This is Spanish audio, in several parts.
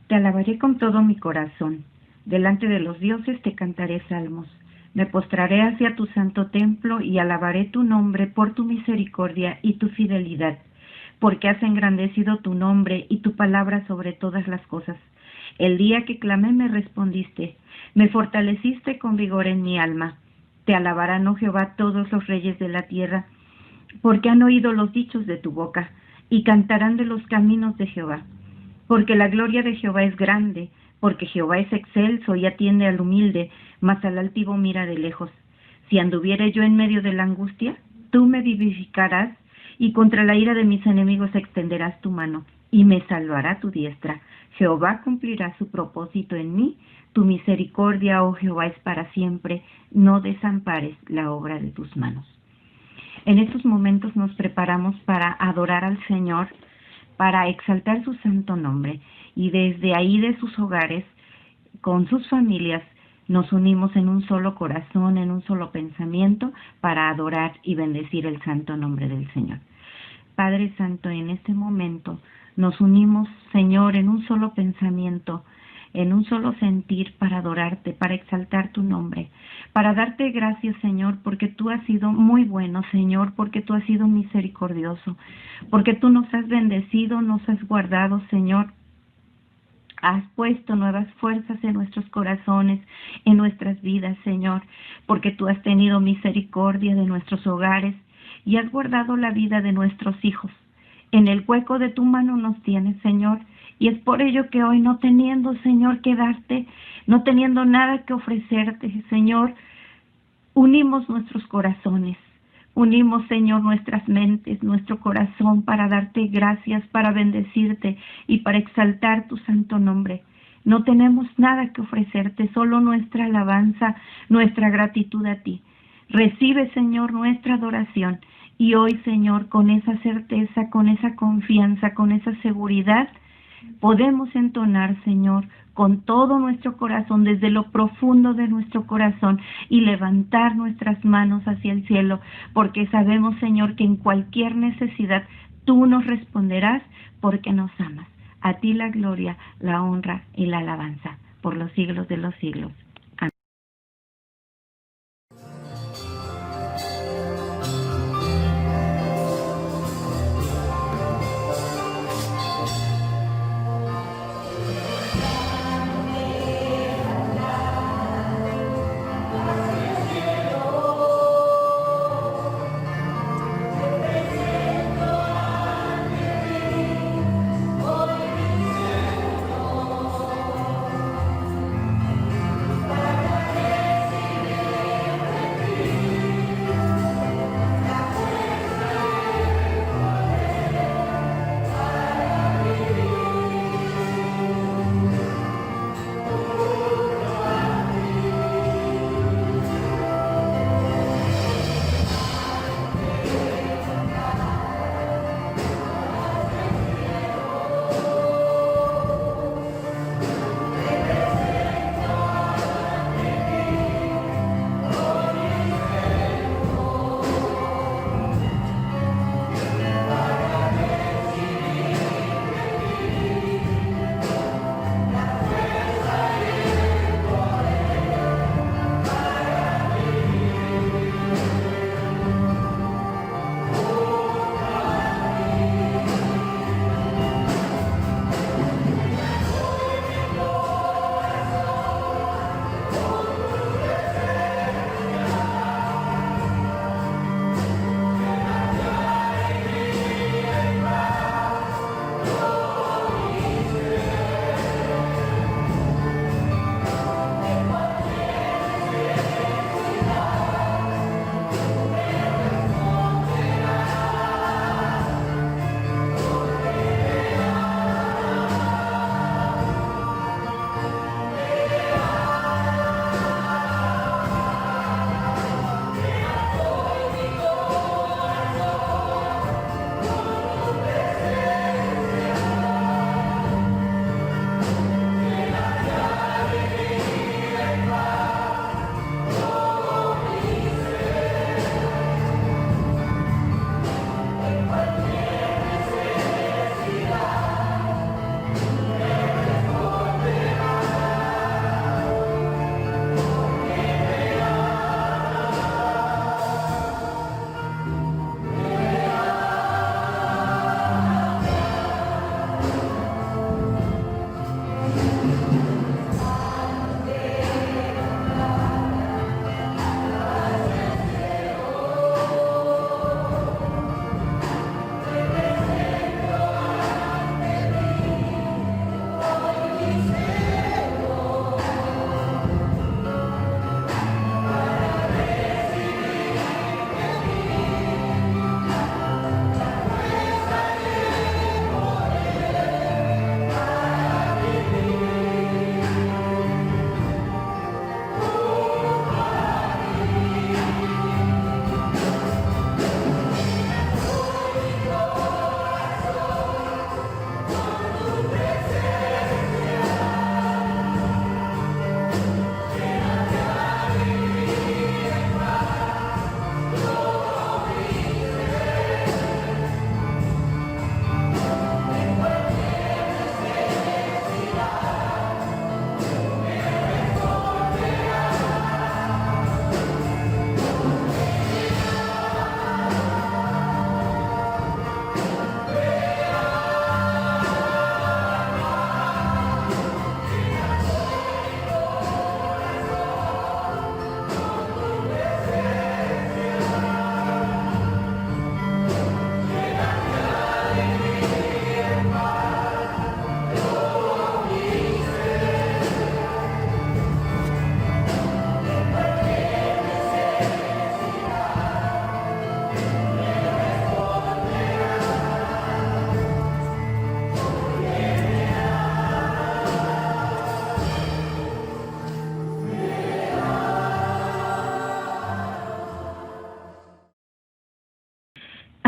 Te alabaré con todo mi corazón. Delante de los dioses te cantaré salmos. Me postraré hacia tu santo templo y alabaré tu nombre por tu misericordia y tu fidelidad, porque has engrandecido tu nombre y tu palabra sobre todas las cosas. El día que clamé me respondiste, me fortaleciste con vigor en mi alma. Te alabarán, oh Jehová, todos los reyes de la tierra, porque han oído los dichos de tu boca, y cantarán de los caminos de Jehová. Porque la gloria de Jehová es grande, porque Jehová es excelso y atiende al humilde, mas al altivo mira de lejos. Si anduviere yo en medio de la angustia, tú me vivificarás, y contra la ira de mis enemigos extenderás tu mano, y me salvará tu diestra. Jehová cumplirá su propósito en mí, tu misericordia, oh Jehová, es para siempre, no desampares la obra de tus manos. En estos momentos nos preparamos para adorar al Señor, para exaltar su santo nombre, y desde ahí de sus hogares, con sus familias, nos unimos en un solo corazón, en un solo pensamiento, para adorar y bendecir el santo nombre del Señor. Padre Santo, en este momento nos unimos, Señor, en un solo pensamiento, en un solo sentir para adorarte, para exaltar tu nombre, para darte gracias, Señor, porque tú has sido muy bueno, Señor, porque tú has sido misericordioso, porque tú nos has bendecido, nos has guardado, Señor. Has puesto nuevas fuerzas en nuestros corazones, en nuestras vidas, Señor, porque tú has tenido misericordia de nuestros hogares y has guardado la vida de nuestros hijos. En el hueco de tu mano nos tienes, Señor, y es por ello que hoy, no teniendo, Señor, que darte, no teniendo nada que ofrecerte, Señor, unimos nuestros corazones. Unimos, Señor, nuestras mentes, nuestro corazón para darte gracias, para bendecirte y para exaltar tu santo nombre. No tenemos nada que ofrecerte, solo nuestra alabanza, nuestra gratitud a ti. Recibe, Señor, nuestra adoración. Y hoy, Señor, con esa certeza, con esa confianza, con esa seguridad, podemos entonar, Señor, con todo nuestro corazón, desde lo profundo de nuestro corazón, y levantar nuestras manos hacia el cielo, porque sabemos, Señor, que en cualquier necesidad tú nos responderás, porque nos amas. A ti la gloria, la honra y la alabanza, por los siglos de los siglos. Amén.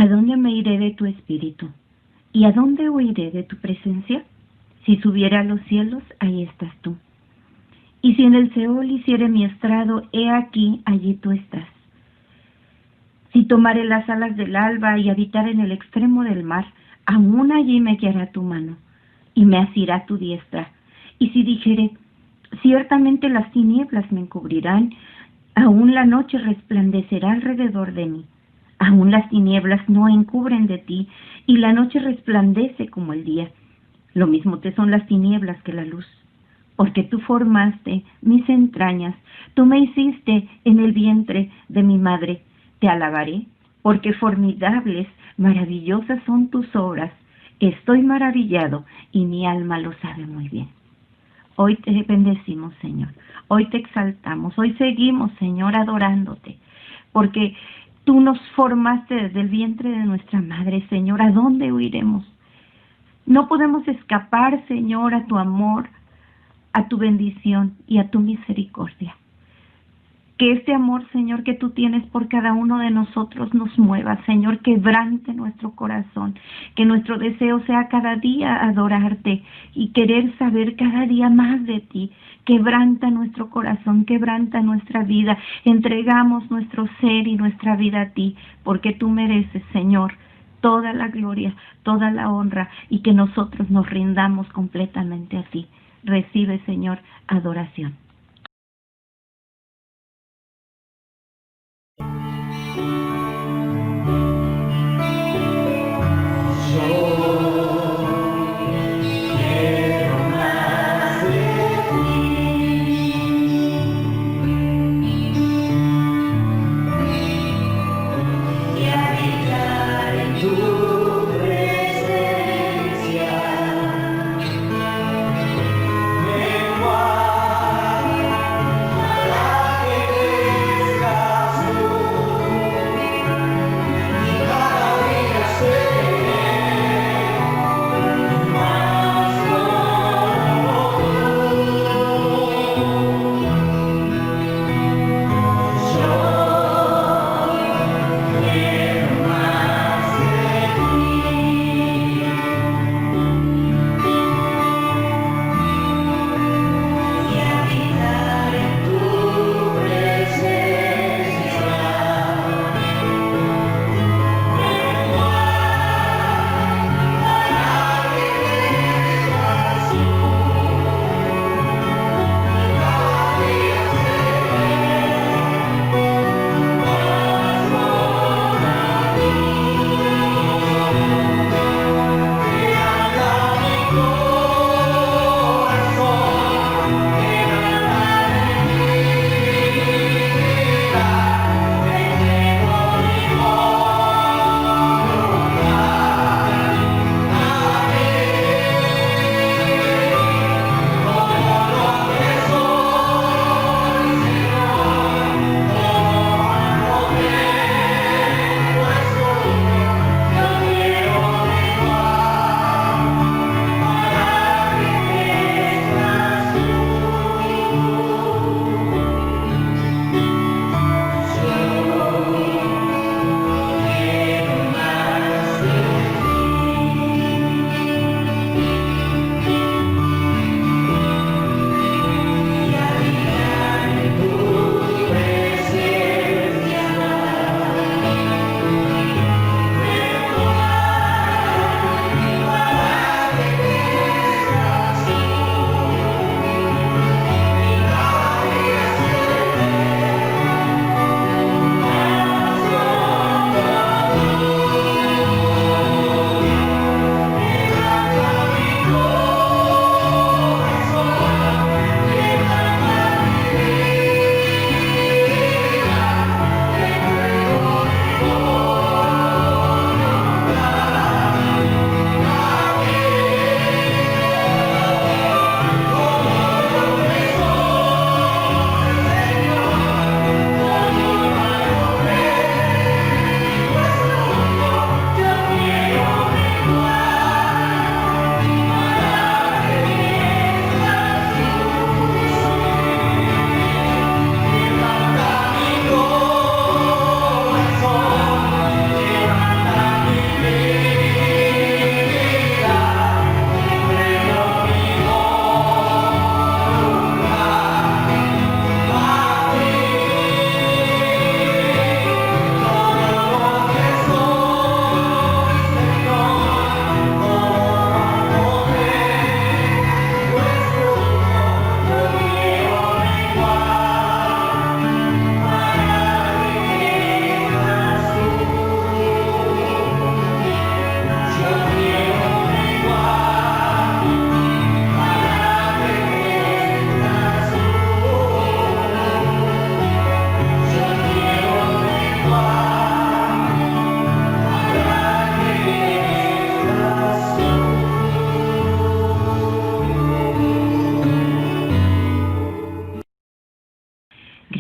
¿A dónde me iré de tu espíritu? ¿Y a dónde huiré de tu presencia? Si subiera a los cielos, ahí estás tú. Y si en el Seol hiciere mi estrado, he aquí, allí tú estás. Si tomare las alas del alba y habitar en el extremo del mar, aún allí me guiará tu mano y me asirá tu diestra. Y si dijere, ciertamente las tinieblas me encubrirán, aún la noche resplandecerá alrededor de mí. Aún las tinieblas no encubren de ti, y la noche resplandece como el día. Lo mismo te son las tinieblas que la luz. Porque tú formaste mis entrañas, tú me hiciste en el vientre de mi madre. Te alabaré, porque formidables, maravillosas son tus obras. Estoy maravillado, y mi alma lo sabe muy bien. Hoy te bendecimos, Señor. Hoy te exaltamos. Hoy seguimos, Señor, adorándote. Porque tú nos formaste desde el vientre de nuestra madre, Señor. ¿A dónde huiremos? No podemos escapar, Señor, a tu amor, a tu bendición y a tu misericordia. Que este amor, Señor, que tú tienes por cada uno de nosotros nos mueva, Señor, quebrante nuestro corazón, que nuestro deseo sea cada día adorarte y querer saber cada día más de ti. Quebranta nuestro corazón, quebranta nuestra vida, entregamos nuestro ser y nuestra vida a ti, porque tú mereces, Señor, toda la gloria, toda la honra, y que nosotros nos rindamos completamente a ti. Recibe, Señor, adoración.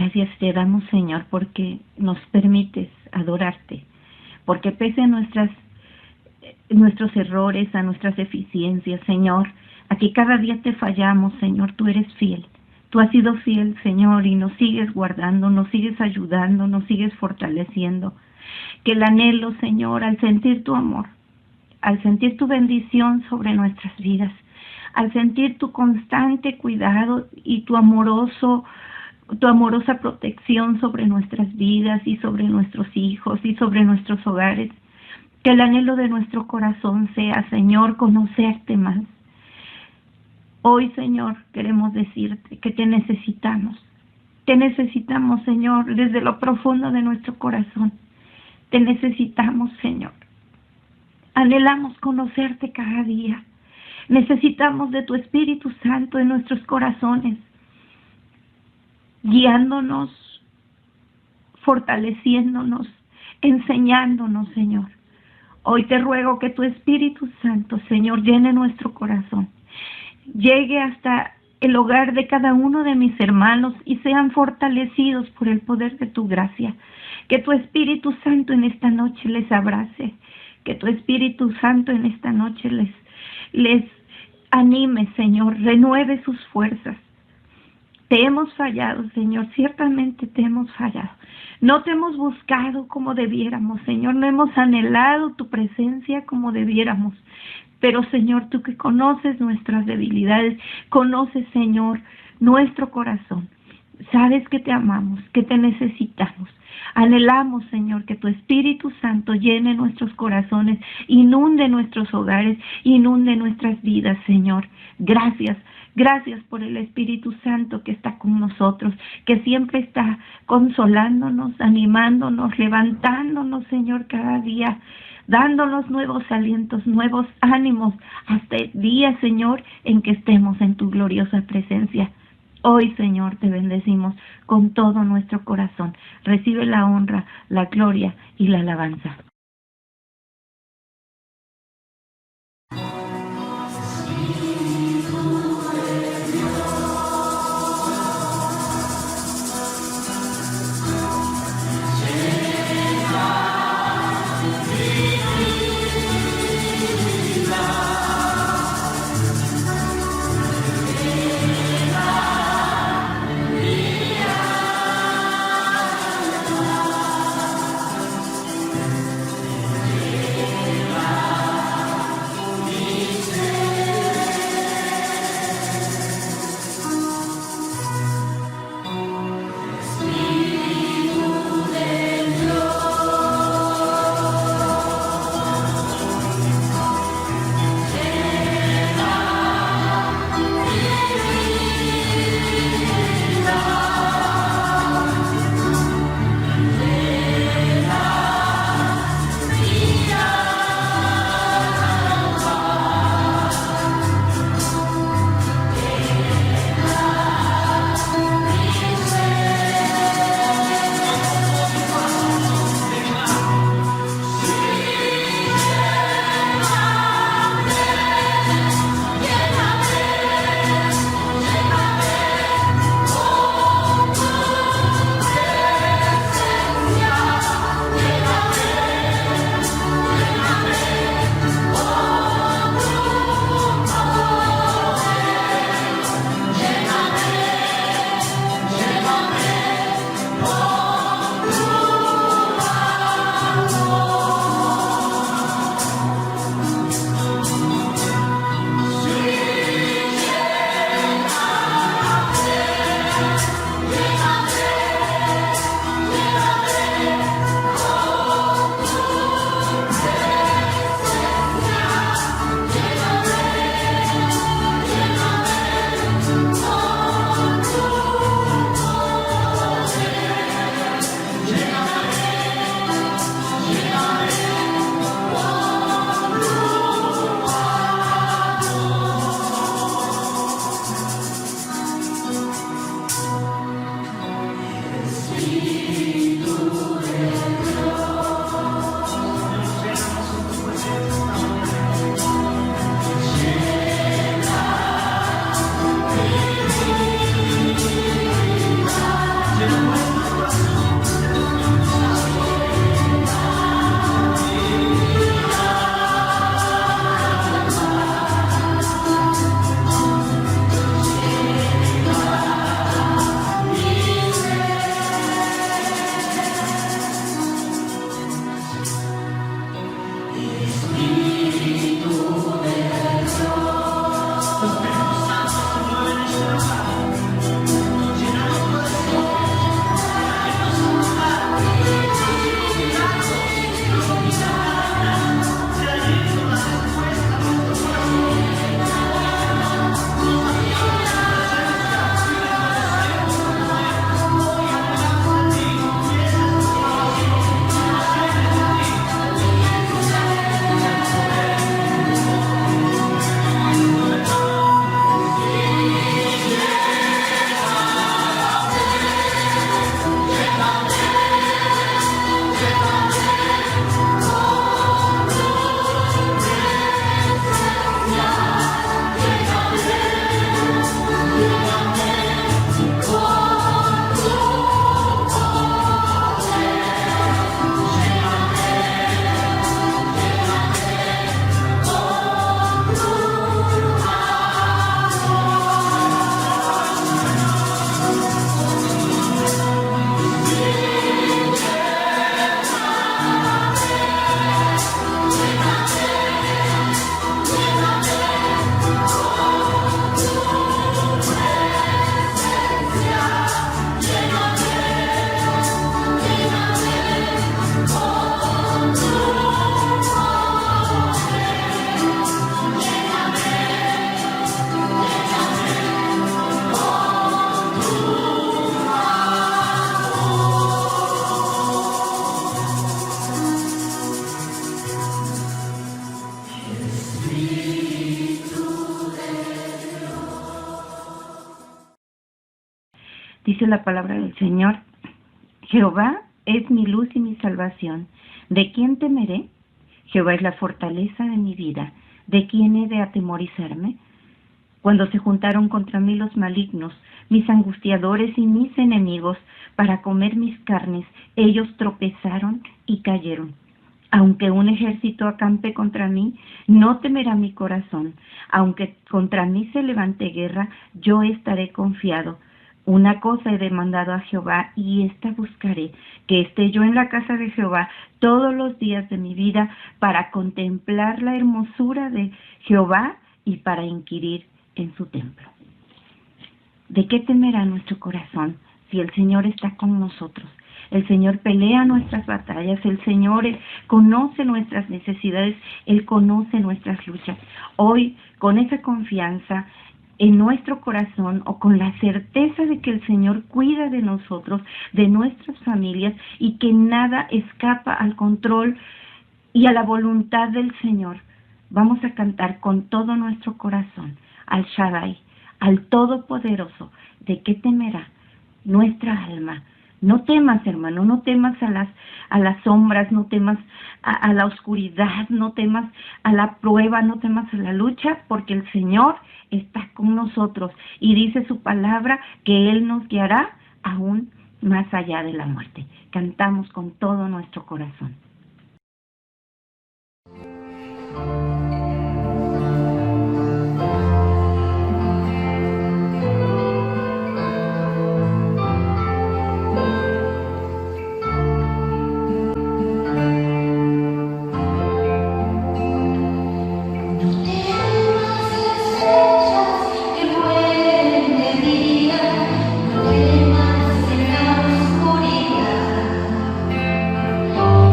Gracias te damos, Señor, porque nos permites adorarte, porque pese a nuestros errores, a nuestras deficiencias, Señor, a que cada día te fallamos, Señor, tú eres fiel. Tú has sido fiel, Señor, y nos sigues guardando, nos sigues ayudando, nos sigues fortaleciendo. Que el anhelo, Señor, al sentir tu amor, al sentir tu bendición sobre nuestras vidas, al sentir tu constante cuidado y tu amorosa protección sobre nuestras vidas y sobre nuestros hijos y sobre nuestros hogares, que el anhelo de nuestro corazón sea, Señor, conocerte más. Hoy, Señor, queremos decirte que te necesitamos. Te necesitamos, Señor, desde lo profundo de nuestro corazón. Te necesitamos, Señor. Anhelamos conocerte cada día. Necesitamos de tu Espíritu Santo en nuestros corazones, guiándonos, fortaleciéndonos, enseñándonos, Señor. Hoy te ruego que tu Espíritu Santo, Señor, llene nuestro corazón, llegue hasta el hogar de cada uno de mis hermanos y sean fortalecidos por el poder de tu gracia. Que tu Espíritu Santo en esta noche les abrace, que tu Espíritu Santo en esta noche les anime, Señor, renueve sus fuerzas. Te hemos fallado, Señor, ciertamente te hemos fallado. No te hemos buscado como debiéramos, Señor, no hemos anhelado tu presencia como debiéramos. Pero, Señor, tú que conoces nuestras debilidades, conoces, Señor, nuestro corazón. Sabes que te amamos, que te necesitamos. Anhelamos, Señor, que tu Espíritu Santo llene nuestros corazones, inunde nuestros hogares, inunde nuestras vidas, Señor. Gracias. Gracias por el Espíritu Santo que está con nosotros, que siempre está consolándonos, animándonos, levantándonos, Señor, cada día, dándonos nuevos alientos, nuevos ánimos, hasta el día, Señor, en que estemos en tu gloriosa presencia. Hoy, Señor, te bendecimos con todo nuestro corazón. Recibe la honra, la gloria y la alabanza. Dice la palabra del Señor: Jehová es mi luz y mi salvación. ¿De quién temeré? Jehová es la fortaleza de mi vida. ¿De quién he de atemorizarme? Cuando se juntaron contra mí los malignos, mis angustiadores y mis enemigos, para comer mis carnes, ellos tropezaron y cayeron. Aunque un ejército acampe contra mí, no temerá mi corazón. Aunque contra mí se levante guerra, yo estaré confiado. Una cosa he demandado a Jehová, y esta buscaré, que esté yo en la casa de Jehová todos los días de mi vida, para contemplar la hermosura de Jehová y para inquirir en su templo. ¿De qué temerá nuestro corazón si el Señor está con nosotros? El Señor pelea nuestras batallas, el Señor conoce nuestras necesidades, Él conoce nuestras luchas. Hoy, con esa confianza en nuestro corazón, o con la certeza de que el Señor cuida de nosotros, de nuestras familias, y que nada escapa al control y a la voluntad del Señor, vamos a cantar con todo nuestro corazón al Shaddai, al Todopoderoso. ¿De qué temerá nuestra alma? No temas, hermano, no temas a las sombras, no temas a la oscuridad, no temas a la prueba, no temas a la lucha, porque el Señor está con nosotros y dice su palabra que Él nos guiará aún más allá de la muerte. Cantamos con todo nuestro corazón.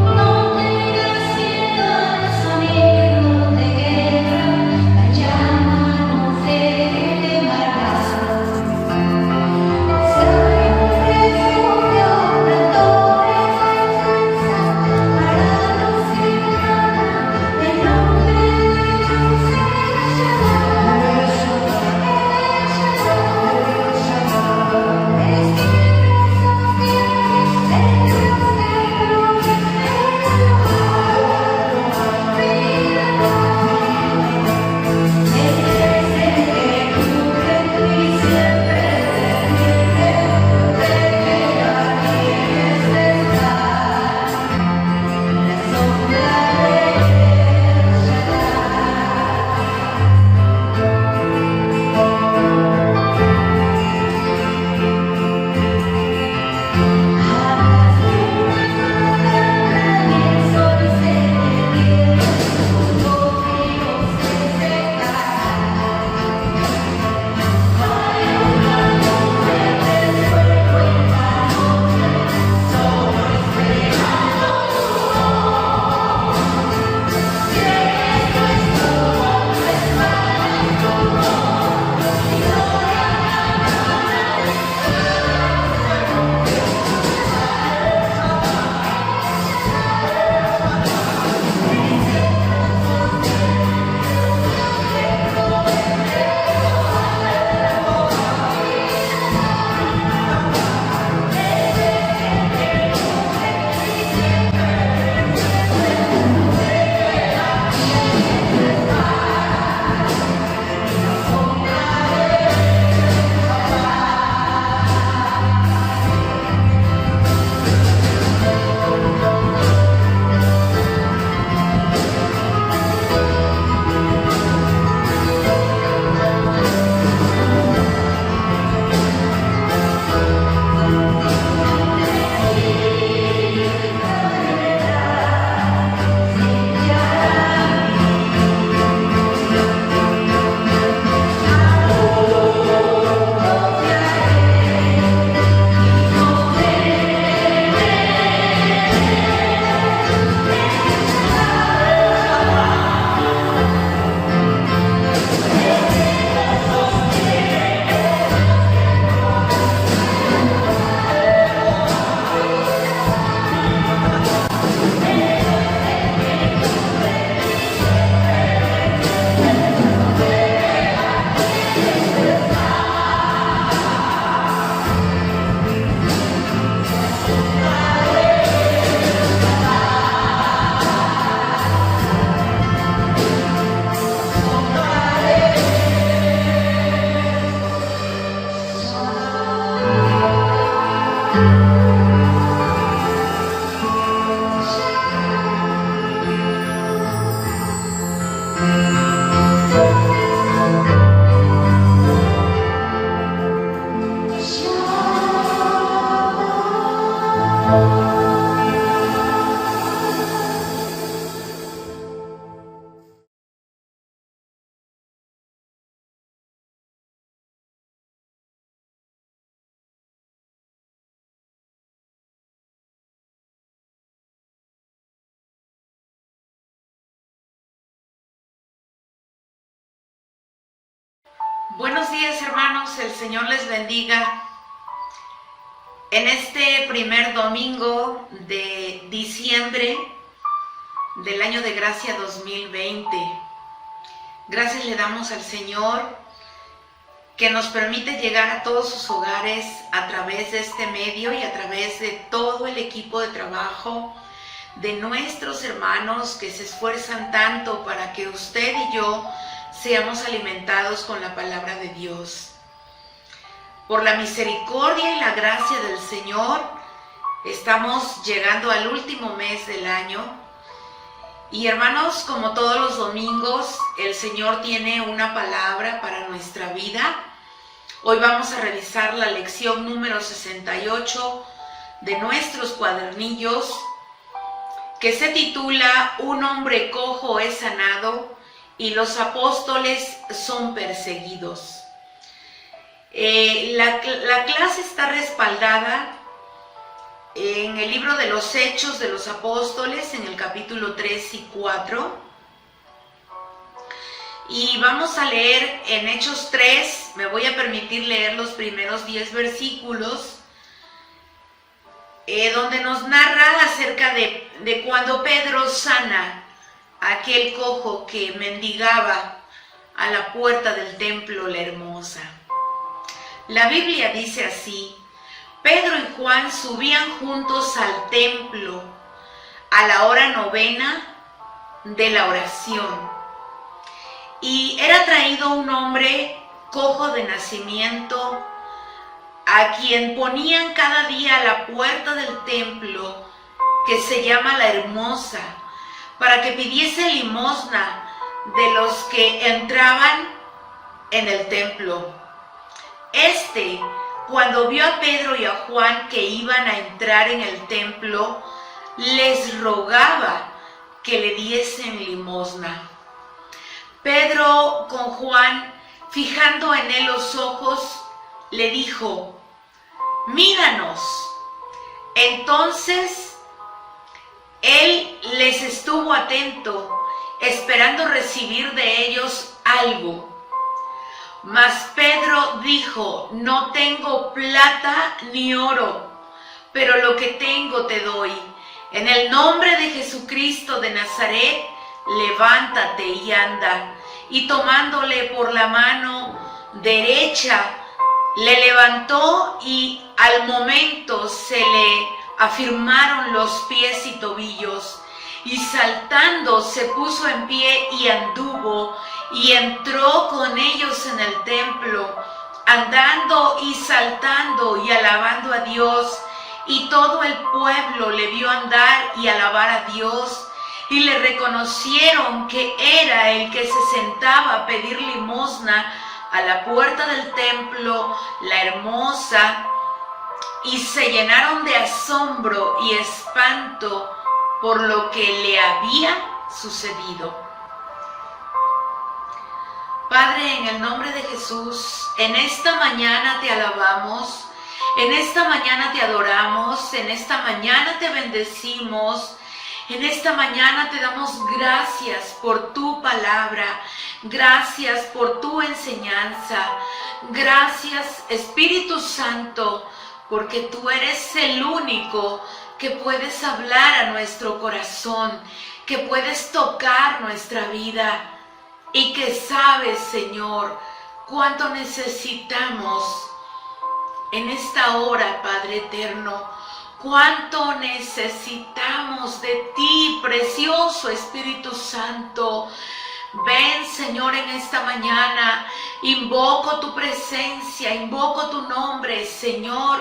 No Buenos días, hermanos, el Señor les bendiga. En este primer domingo de diciembre del año de gracia 2020, gracias le damos al Señor que nos permite llegar a todos sus hogares a través de este medio y a través de todo el equipo de trabajo de nuestros hermanos que se esfuerzan tanto para que usted y yo seamos alimentados con la palabra de Dios. Por la misericordia y la gracia del Señor, estamos llegando al último mes del año. Y hermanos, como todos los domingos, el Señor tiene una palabra para nuestra vida. Hoy vamos a revisar la lección número 68 de nuestros cuadernillos, que se titula Un hombre cojo es sanado y los apóstoles son perseguidos. La clase está respaldada en el libro de los Hechos de los Apóstoles, en el capítulo 3 y 4. Y vamos a leer en Hechos 3, me voy a permitir leer los primeros 10 versículos, donde nos narra acerca de cuando Pedro sana a aquel cojo que mendigaba a la puerta del templo La Hermosa. La Biblia dice así: Pedro y Juan subían juntos al templo a la hora 9 de la oración, y era traído un hombre cojo de nacimiento, a quien ponían cada día a la puerta del templo, que se llama La Hermosa, para que pidiese limosna de los que entraban en el templo. Cuando vio a Pedro y a Juan que iban a entrar en el templo, les rogaba que le diesen limosna. Pedro con Juan, fijando en él los ojos, le dijo: míranos. Entonces él les estuvo atento, esperando recibir de ellos algo. Mas Pedro dijo: no tengo plata ni oro, pero lo que tengo te doy. En el nombre de Jesucristo de Nazaret, levántate y anda. Y tomándole por la mano derecha, le levantó, y al momento se le afirmaron los pies y tobillos. Y saltando se puso en pie y anduvo, y entró con ellos en el templo, andando y saltando y alabando a Dios. Y todo el pueblo le vio andar y alabar a Dios, y le reconocieron que era el que se sentaba a pedir limosna a la puerta del templo La Hermosa, y se llenaron de asombro y espanto por lo que le había sucedido. Padre, en el nombre de Jesús, en esta mañana te alabamos, en esta mañana te adoramos, en esta mañana te bendecimos, en esta mañana te damos gracias por tu palabra, gracias por tu enseñanza, gracias Espíritu Santo, porque tú eres el único que puedes hablar a nuestro corazón, que puedes tocar nuestra vida, y que sabes, Señor, cuánto necesitamos en esta hora, Padre eterno, cuánto necesitamos de ti, precioso Espíritu Santo. Ven, Señor, en esta mañana, invoco tu presencia, invoco tu nombre, Señor,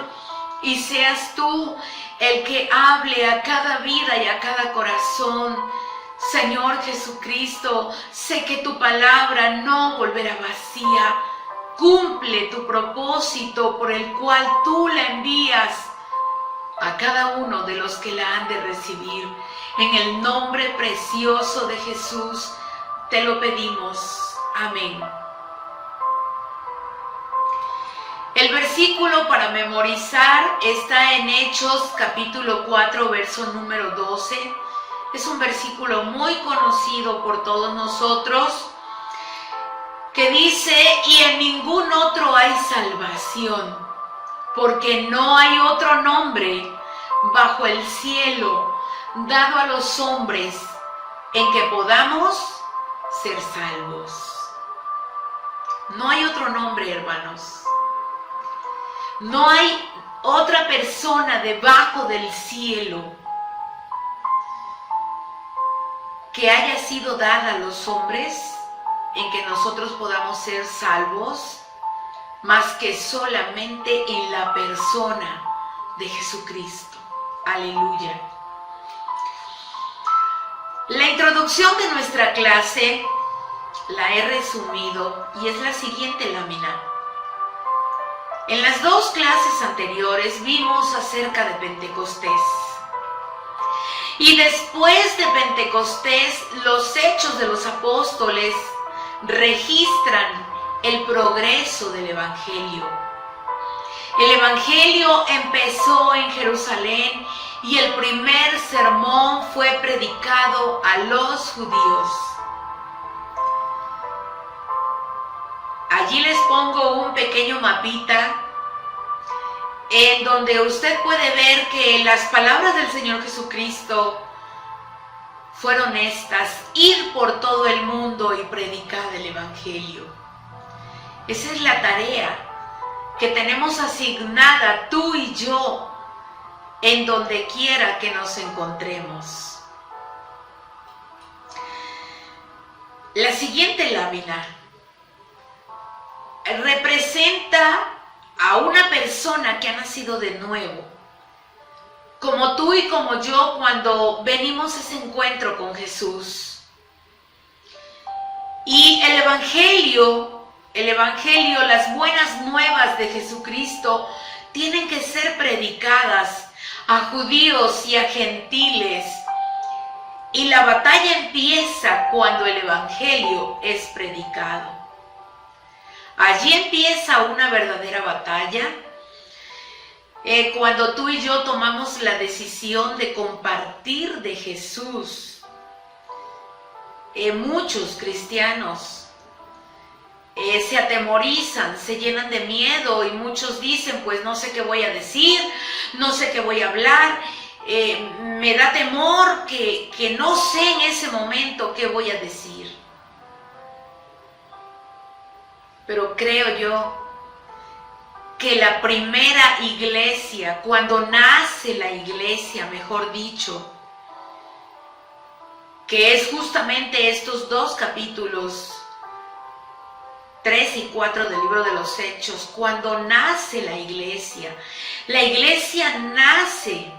y seas tú el que hable a cada vida y a cada corazón. Señor Jesucristo, sé que tu palabra no volverá vacía. Cumple tu propósito por el cual tú la envías a cada uno de los que la han de recibir. En el nombre precioso de Jesús te lo pedimos. Amén. El versículo para memorizar está en Hechos capítulo 4, verso número 12. Es un versículo muy conocido por todos nosotros, que dice, y en ningún otro hay salvación, porque no hay otro nombre bajo el cielo dado a los hombres en que podamos ser salvos. No hay otro nombre, hermanos. No hay otra persona debajo del cielo que haya sido dada a los hombres en que nosotros podamos ser salvos, más que solamente en la persona de Jesucristo. Aleluya. La introducción de nuestra clase la he resumido y es la siguiente lámina. En las dos clases anteriores vimos acerca de Pentecostés. Y después de Pentecostés, los hechos de los apóstoles registran el progreso del Evangelio. El Evangelio empezó en Jerusalén y el primer sermón fue predicado a los judíos. Allí les pongo un pequeño mapita en donde usted puede ver que las palabras del Señor Jesucristo fueron estas: ir por todo el mundo y predicar el Evangelio. Esa es la tarea que tenemos asignada tú y yo en donde quiera que nos encontremos. La siguiente lámina representa a una persona que ha nacido de nuevo, como tú y como yo cuando venimos a ese encuentro con Jesús. Y el Evangelio, las buenas nuevas de Jesucristo tienen que ser predicadas a judíos y a gentiles. Y la batalla empieza cuando el Evangelio es predicado. Allí empieza una verdadera batalla. Cuando tú y yo tomamos la decisión de compartir de Jesús, muchos cristianos se atemorizan, se llenan de miedo y muchos dicen, pues no sé qué voy a decir, no sé qué voy a hablar, me da temor que no sé en ese momento qué voy a decir. Pero creo yo que la primera iglesia, cuando nace la iglesia, mejor dicho, que es justamente estos dos capítulos, 3 y 4 del libro de los Hechos, cuando nace la iglesia nace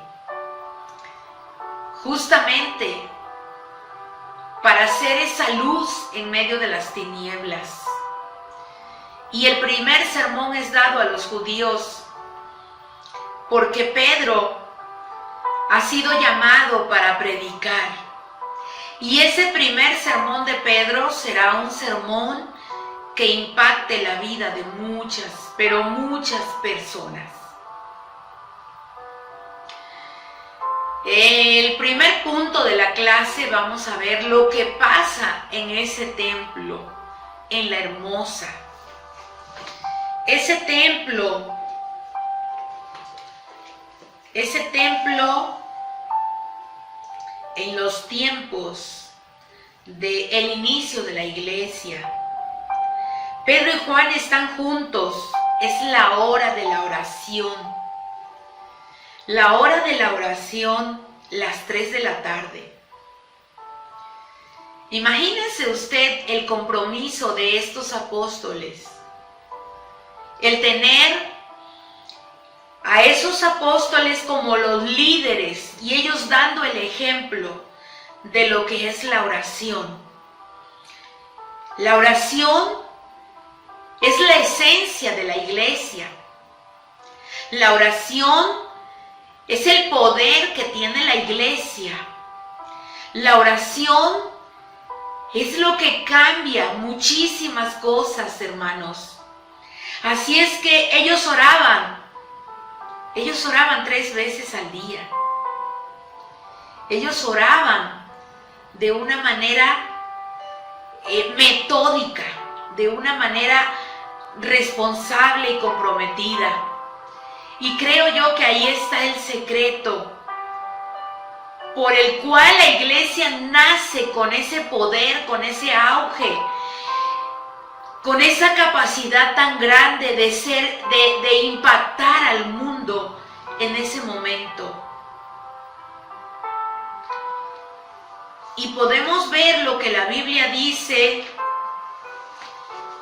justamente para ser esa luz en medio de las tinieblas. Y el primer sermón es dado a los judíos porque Pedro ha sido llamado para predicar. Y ese primer sermón de Pedro será un sermón que impacte la vida de muchas, pero muchas personas. El primer punto de la clase vamos a ver lo que pasa en ese templo, en la Hermosa. Ese templo en los tiempos del inicio de la iglesia, Pedro y Juan están juntos, es la hora de la oración. La hora de la oración, las 3 de la tarde. Imagínense usted el compromiso de estos apóstoles. El tener a esos apóstoles como los líderes y ellos dando el ejemplo de lo que es la oración. La oración es la esencia de la iglesia. La oración es el poder que tiene la iglesia. La oración es lo que cambia muchísimas cosas, hermanos. Así es que ellos oraban 3 veces al día. Ellos oraban de una manera metódica, de una manera responsable y comprometida. Y creo yo que ahí está el secreto por el cual la iglesia nace con ese poder, con ese auge, con esa capacidad tan grande de impactar al mundo en ese momento. Y podemos ver lo que la Biblia dice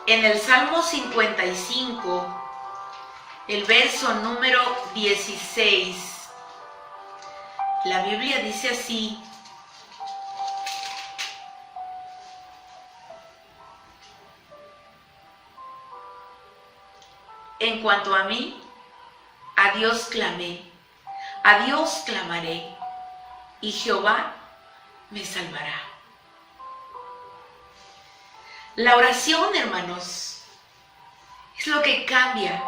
en el Salmo 55, el verso número 16. La Biblia dice así: en cuanto a mí, a Dios clamé, a Dios clamaré, y Jehová me salvará. La oración, hermanos, es lo que cambia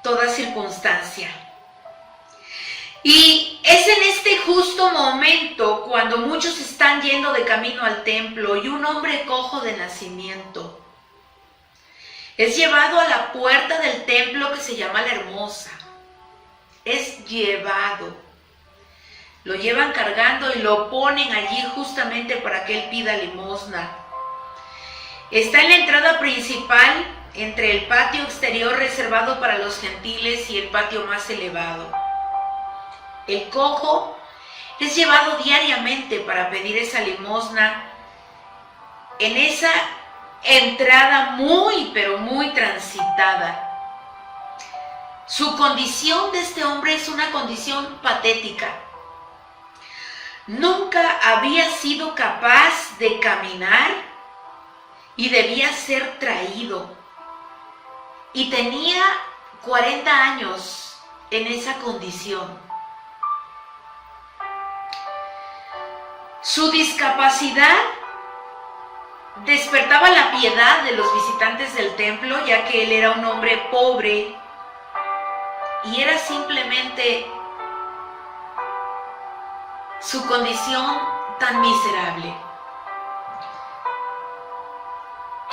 toda circunstancia. Y es en este justo momento cuando muchos están yendo de camino al templo y un hombre cojo de nacimiento es llevado a la puerta del templo que se llama La Hermosa. Es llevado. Lo llevan cargando y lo ponen allí justamente para que él pida limosna. Está en la entrada principal entre el patio exterior reservado para los gentiles y el patio más elevado. El cojo es llevado diariamente para pedir esa limosna en esa entrada muy, pero muy transitada. Su condición de este hombre es una condición patética. Nunca había sido capaz de caminar y debía ser traído. Y tenía 40 años en esa condición. Su discapacidad despertaba la piedad de los visitantes del templo, ya que él era un hombre pobre y era simplemente su condición tan miserable.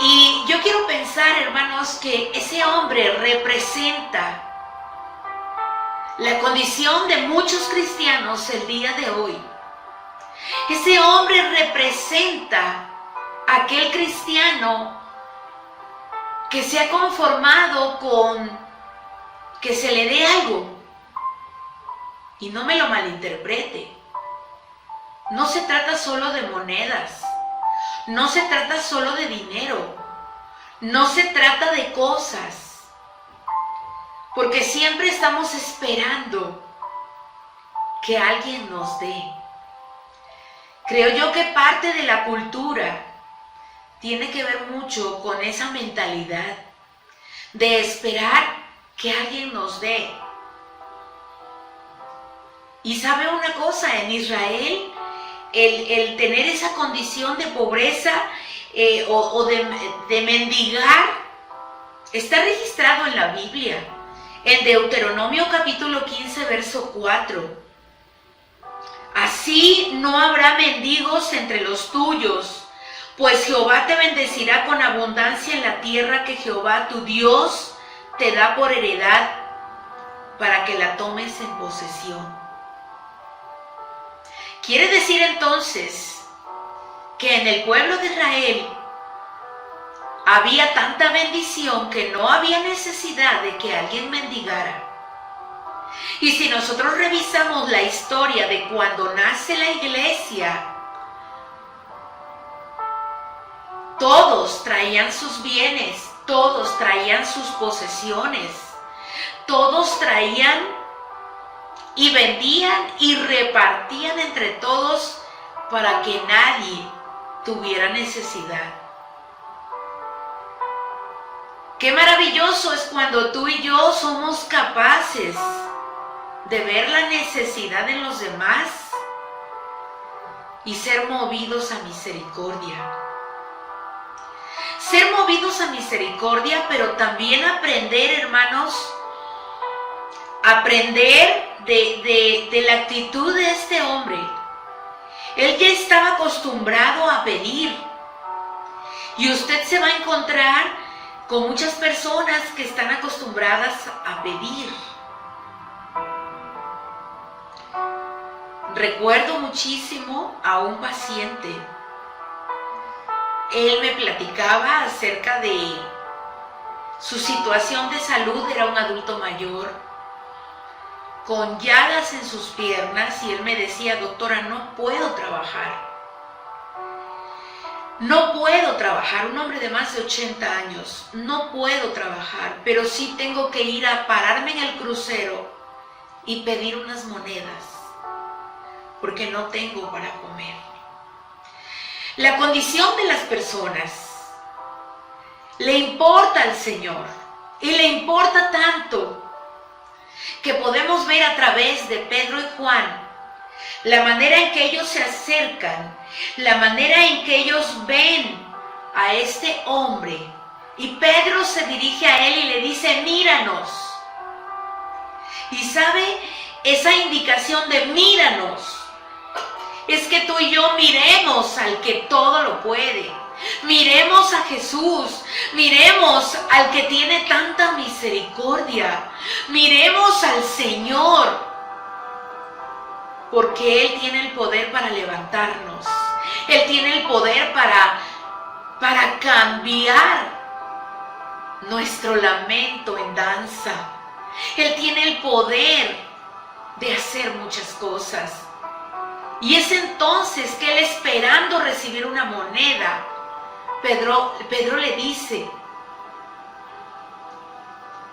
Y yo quiero pensar, hermanos, que ese hombre representa la condición de muchos cristianos el día de hoy. Ese hombre representa aquel cristiano que se ha conformado con que se le dé algo. Y no me lo malinterprete. No se trata solo de monedas. No se trata solo de dinero. No se trata de cosas. Porque siempre estamos esperando que alguien nos dé. Creo yo que parte de la cultura tiene que ver mucho con esa mentalidad de esperar que alguien nos dé. Y sabe una cosa, en Israel, el tener esa condición de pobreza o de mendigar está registrado en la Biblia, en Deuteronomio capítulo 15, verso 4. Así no habrá mendigos entre los tuyos, pues Jehová te bendecirá con abundancia en la tierra que Jehová tu Dios te da por heredad para que la tomes en posesión. Quiere decir entonces que en el pueblo de Israel había tanta bendición que no había necesidad de que alguien mendigara. Y si nosotros revisamos la historia de cuando nace la iglesia, todos traían sus bienes, todos traían sus posesiones, todos traían y vendían y repartían entre todos para que nadie tuviera necesidad. Qué maravilloso es cuando tú y yo somos capaces de ver la necesidad en los demás y ser movidos a misericordia. Ser movidos a misericordia, pero también aprender, hermanos, aprender de la actitud de este hombre. Él ya estaba acostumbrado a pedir. Y usted se va a encontrar con muchas personas que están acostumbradas a pedir. Recuerdo muchísimo a un paciente. Él me platicaba acerca de su situación de salud. Era un adulto mayor, con llagas en sus piernas, y él me decía: doctora, no puedo trabajar. No puedo trabajar, un hombre de más de 80 años, no puedo trabajar, pero sí tengo que ir a pararme en el crucero y pedir unas monedas, porque no tengo para comer. La condición de las personas le importa al Señor, y le importa tanto que podemos ver a través de Pedro y Juan la manera en que ellos se acercan, la manera en que ellos ven a este hombre. Y Pedro se dirige a él y le dice: míranos. Y sabe, esa indicación de míranos es que tú y yo miremos al que todo lo puede. Miremos a Jesús, miremos al que tiene tanta misericordia, miremos al Señor, porque Él tiene el poder para levantarnos. Él tiene el poder para cambiar nuestro lamento en danza. Él tiene el poder de hacer muchas cosas. Y es entonces que Él, esperando recibir una moneda, Pedro le dice,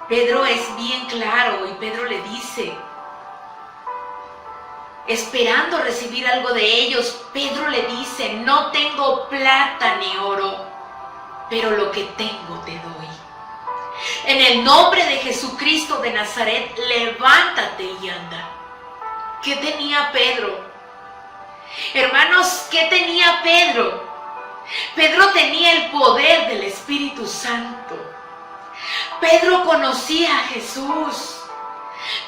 Pedro es bien claro, y Pedro le dice, esperando recibir algo de ellos, Pedro le dice: no tengo plata ni oro, pero lo que tengo te doy. En el nombre de Jesucristo de Nazaret, levántate y anda. ¿Qué tenía Pedro? Hermanos, ¿qué tenía Pedro? Pedro tenía el poder del Espíritu Santo. Pedro conocía a Jesús.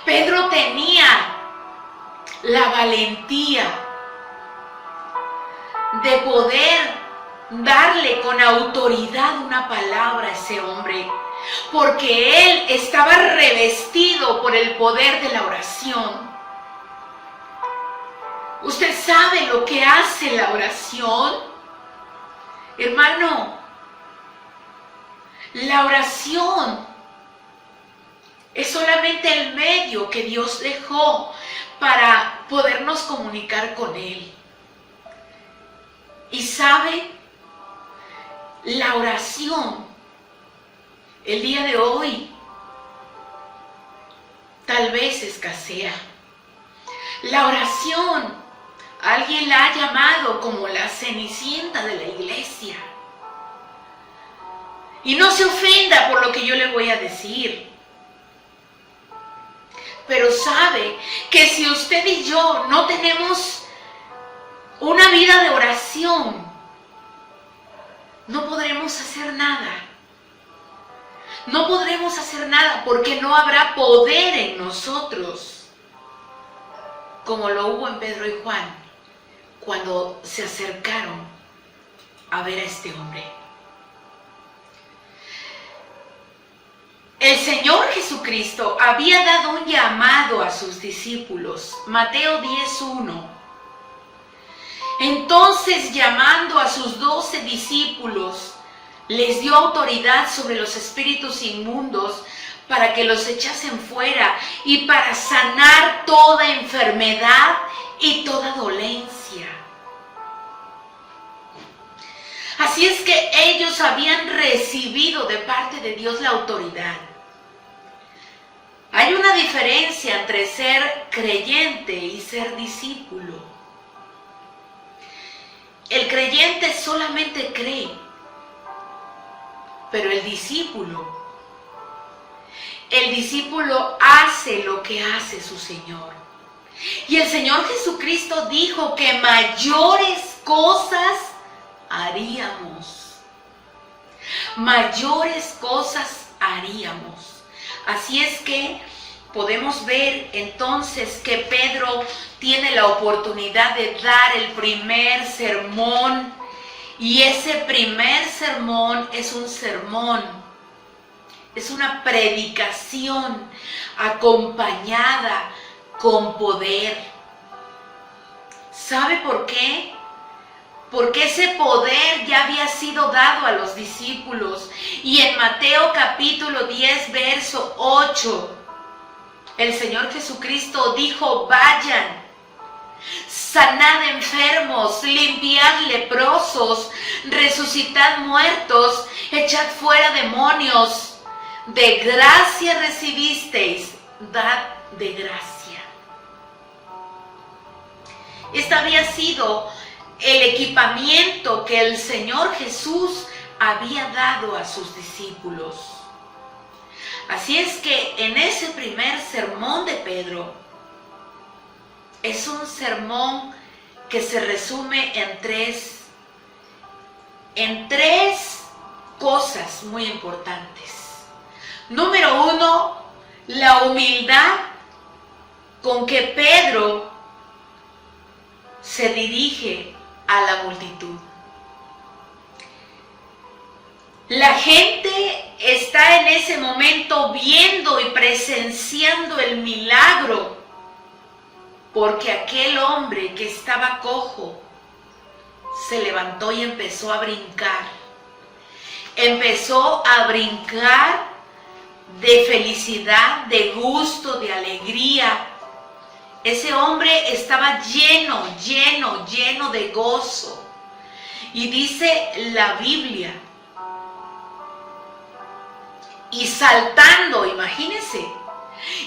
Pedro tenía la valentía de poder darle con autoridad una palabra a ese hombre, porque él estaba revestido por el poder de la oración. ¿Usted sabe lo que hace la oración? Hermano, la oración es solamente el medio que Dios dejó para podernos comunicar con Él. Y sabe, la oración, el día de hoy, tal vez escasea. La oración, alguien la ha llamado como la cenicienta de la iglesia. Y no se ofenda por lo que yo le voy a decir. Pero sabe que si usted y yo no tenemos una vida de oración, no podremos hacer nada. No podremos hacer nada porque no habrá poder en nosotros, como lo hubo en Pedro y Juan cuando se acercaron a ver a este hombre. El Señor Jesucristo había dado un llamado a sus discípulos. Mateo 10:1. Entonces, llamando a sus 12 discípulos, les dio autoridad sobre los espíritus inmundos para que los echasen fuera y para sanar toda enfermedad y toda dolencia. Así es que ellos habían recibido de parte de Dios la autoridad. Hay una diferencia entre ser creyente y ser discípulo. El creyente solamente cree, pero el discípulo hace lo que hace su Señor. Y el Señor Jesucristo dijo que mayores cosas haríamos. Mayores cosas haríamos. Así es que podemos ver entonces que Pedro tiene la oportunidad de dar el primer sermón Y ese primer sermón es un sermón, es una predicación acompañada con poder. ¿Sabe por qué? Porque ese poder ya había sido dado a los discípulos. Y en Mateo capítulo 10, verso 8, el Señor Jesucristo dijo: vayan, sanad enfermos, limpiad leprosos, resucitad muertos, echad fuera demonios. De gracia recibisteis, dad de gracia. Este había sido el equipamiento que el Señor Jesús había dado a sus discípulos. Así es que en ese primer sermón de Pedro, es un sermón que se resume en tres cosas muy importantes. Número 1, la humildad con que Pedro se dirige a la multitud. La gente está en ese momento viendo y presenciando el milagro, porque aquel hombre que estaba cojo se levantó y empezó a brincar. Empezó a brincar de felicidad, de gusto, de alegría. Ese hombre estaba lleno de gozo. Y dice la Biblia, y saltando, imagínense,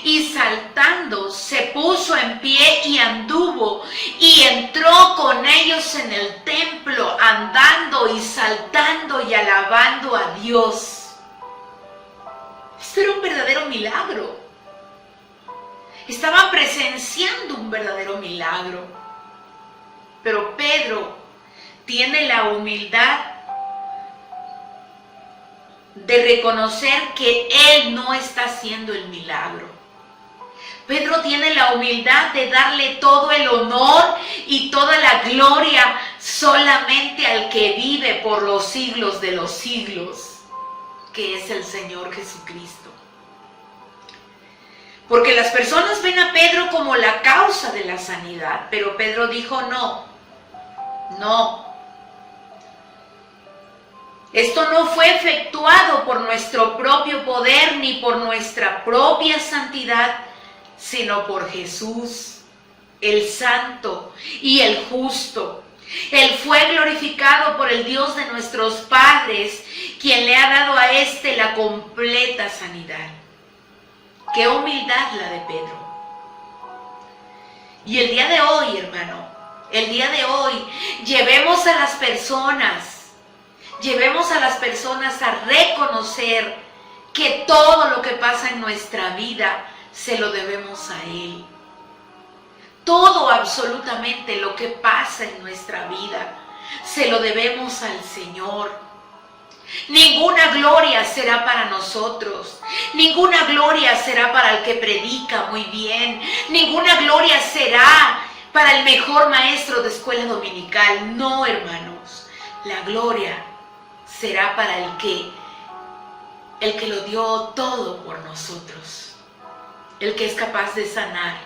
y saltando se puso en pie y anduvo y entró con ellos en el templo, andando y saltando y alabando a Dios. Esto era un verdadero milagro. Estaban presenciando un verdadero milagro. Pero Pedro tiene la humildad de reconocer que él no está haciendo el milagro. Pedro tiene la humildad de darle todo el honor y toda la gloria solamente al que vive por los siglos de los siglos, que es el Señor Jesucristo. Porque las personas ven a Pedro como la causa de la sanidad, pero Pedro dijo: no. Esto no fue efectuado por nuestro propio poder ni por nuestra propia santidad, sino por Jesús, el Santo y el Justo. Él fue glorificado por el Dios de nuestros padres, quien le ha dado a éste la completa sanidad. ¡Qué humildad la de Pedro! Y el día de hoy, hermano, el día de hoy, llevemos a las personas a reconocer que todo lo que pasa en nuestra vida se lo debemos a Él. Todo, absolutamente lo que pasa en nuestra vida se lo debemos al Señor. Ninguna gloria será para nosotros, ninguna gloria será para el que predica muy bien, ninguna gloria será para el mejor maestro de escuela dominical. No, hermanos, la gloria será para el que lo dio todo por nosotros, el que es capaz de sanar,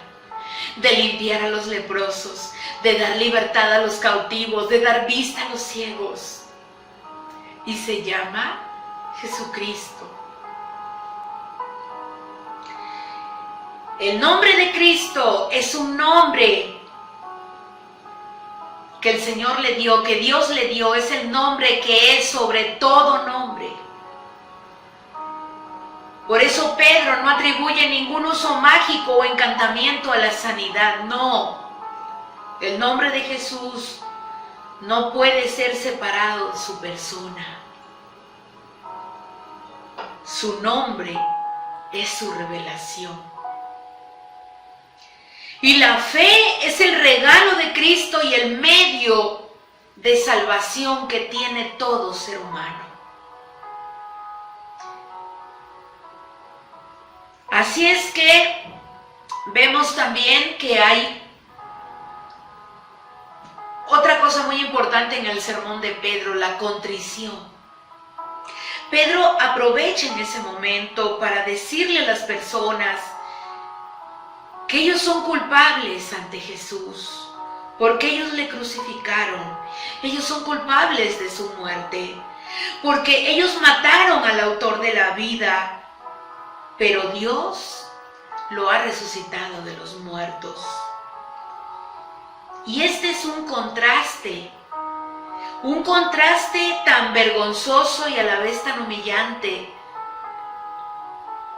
de limpiar a los leprosos, de dar libertad a los cautivos, de dar vista a los ciegos. Y se llama Jesucristo. El nombre de Cristo es un nombre que el Señor le dio, que Dios le dio. Es el nombre que es sobre todo nombre. Por eso Pedro no atribuye ningún uso mágico o encantamiento a la sanidad. No. El nombre de Jesús no puede ser separado de su persona. Su nombre es su revelación. Y la fe es el regalo de Cristo y el medio de salvación que tiene todo ser humano. Así es que vemos también que hay otra cosa muy muy importante en el sermón de Pedro, la contrición. Pedro aprovecha en ese momento para decirle a las personas que ellos son culpables ante Jesús, porque ellos le crucificaron. Ellos son culpables de su muerte, porque ellos mataron al autor de la vida, pero Dios lo ha resucitado de los muertos. Y este es un contraste tan vergonzoso y a la vez tan humillante,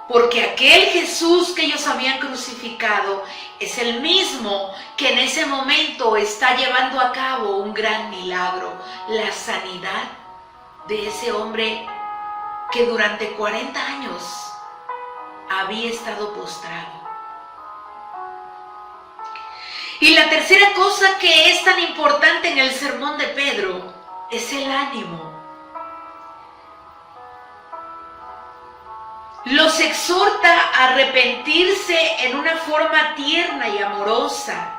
porque aquel Jesús que ellos habían crucificado es el mismo que en ese momento está llevando a cabo un gran milagro, la sanidad de ese hombre que durante 40 años había estado postrado. Y la tercera cosa que es tan importante en el sermón de Pedro es el ánimo. Los exhorta a arrepentirse en una forma tierna y amorosa.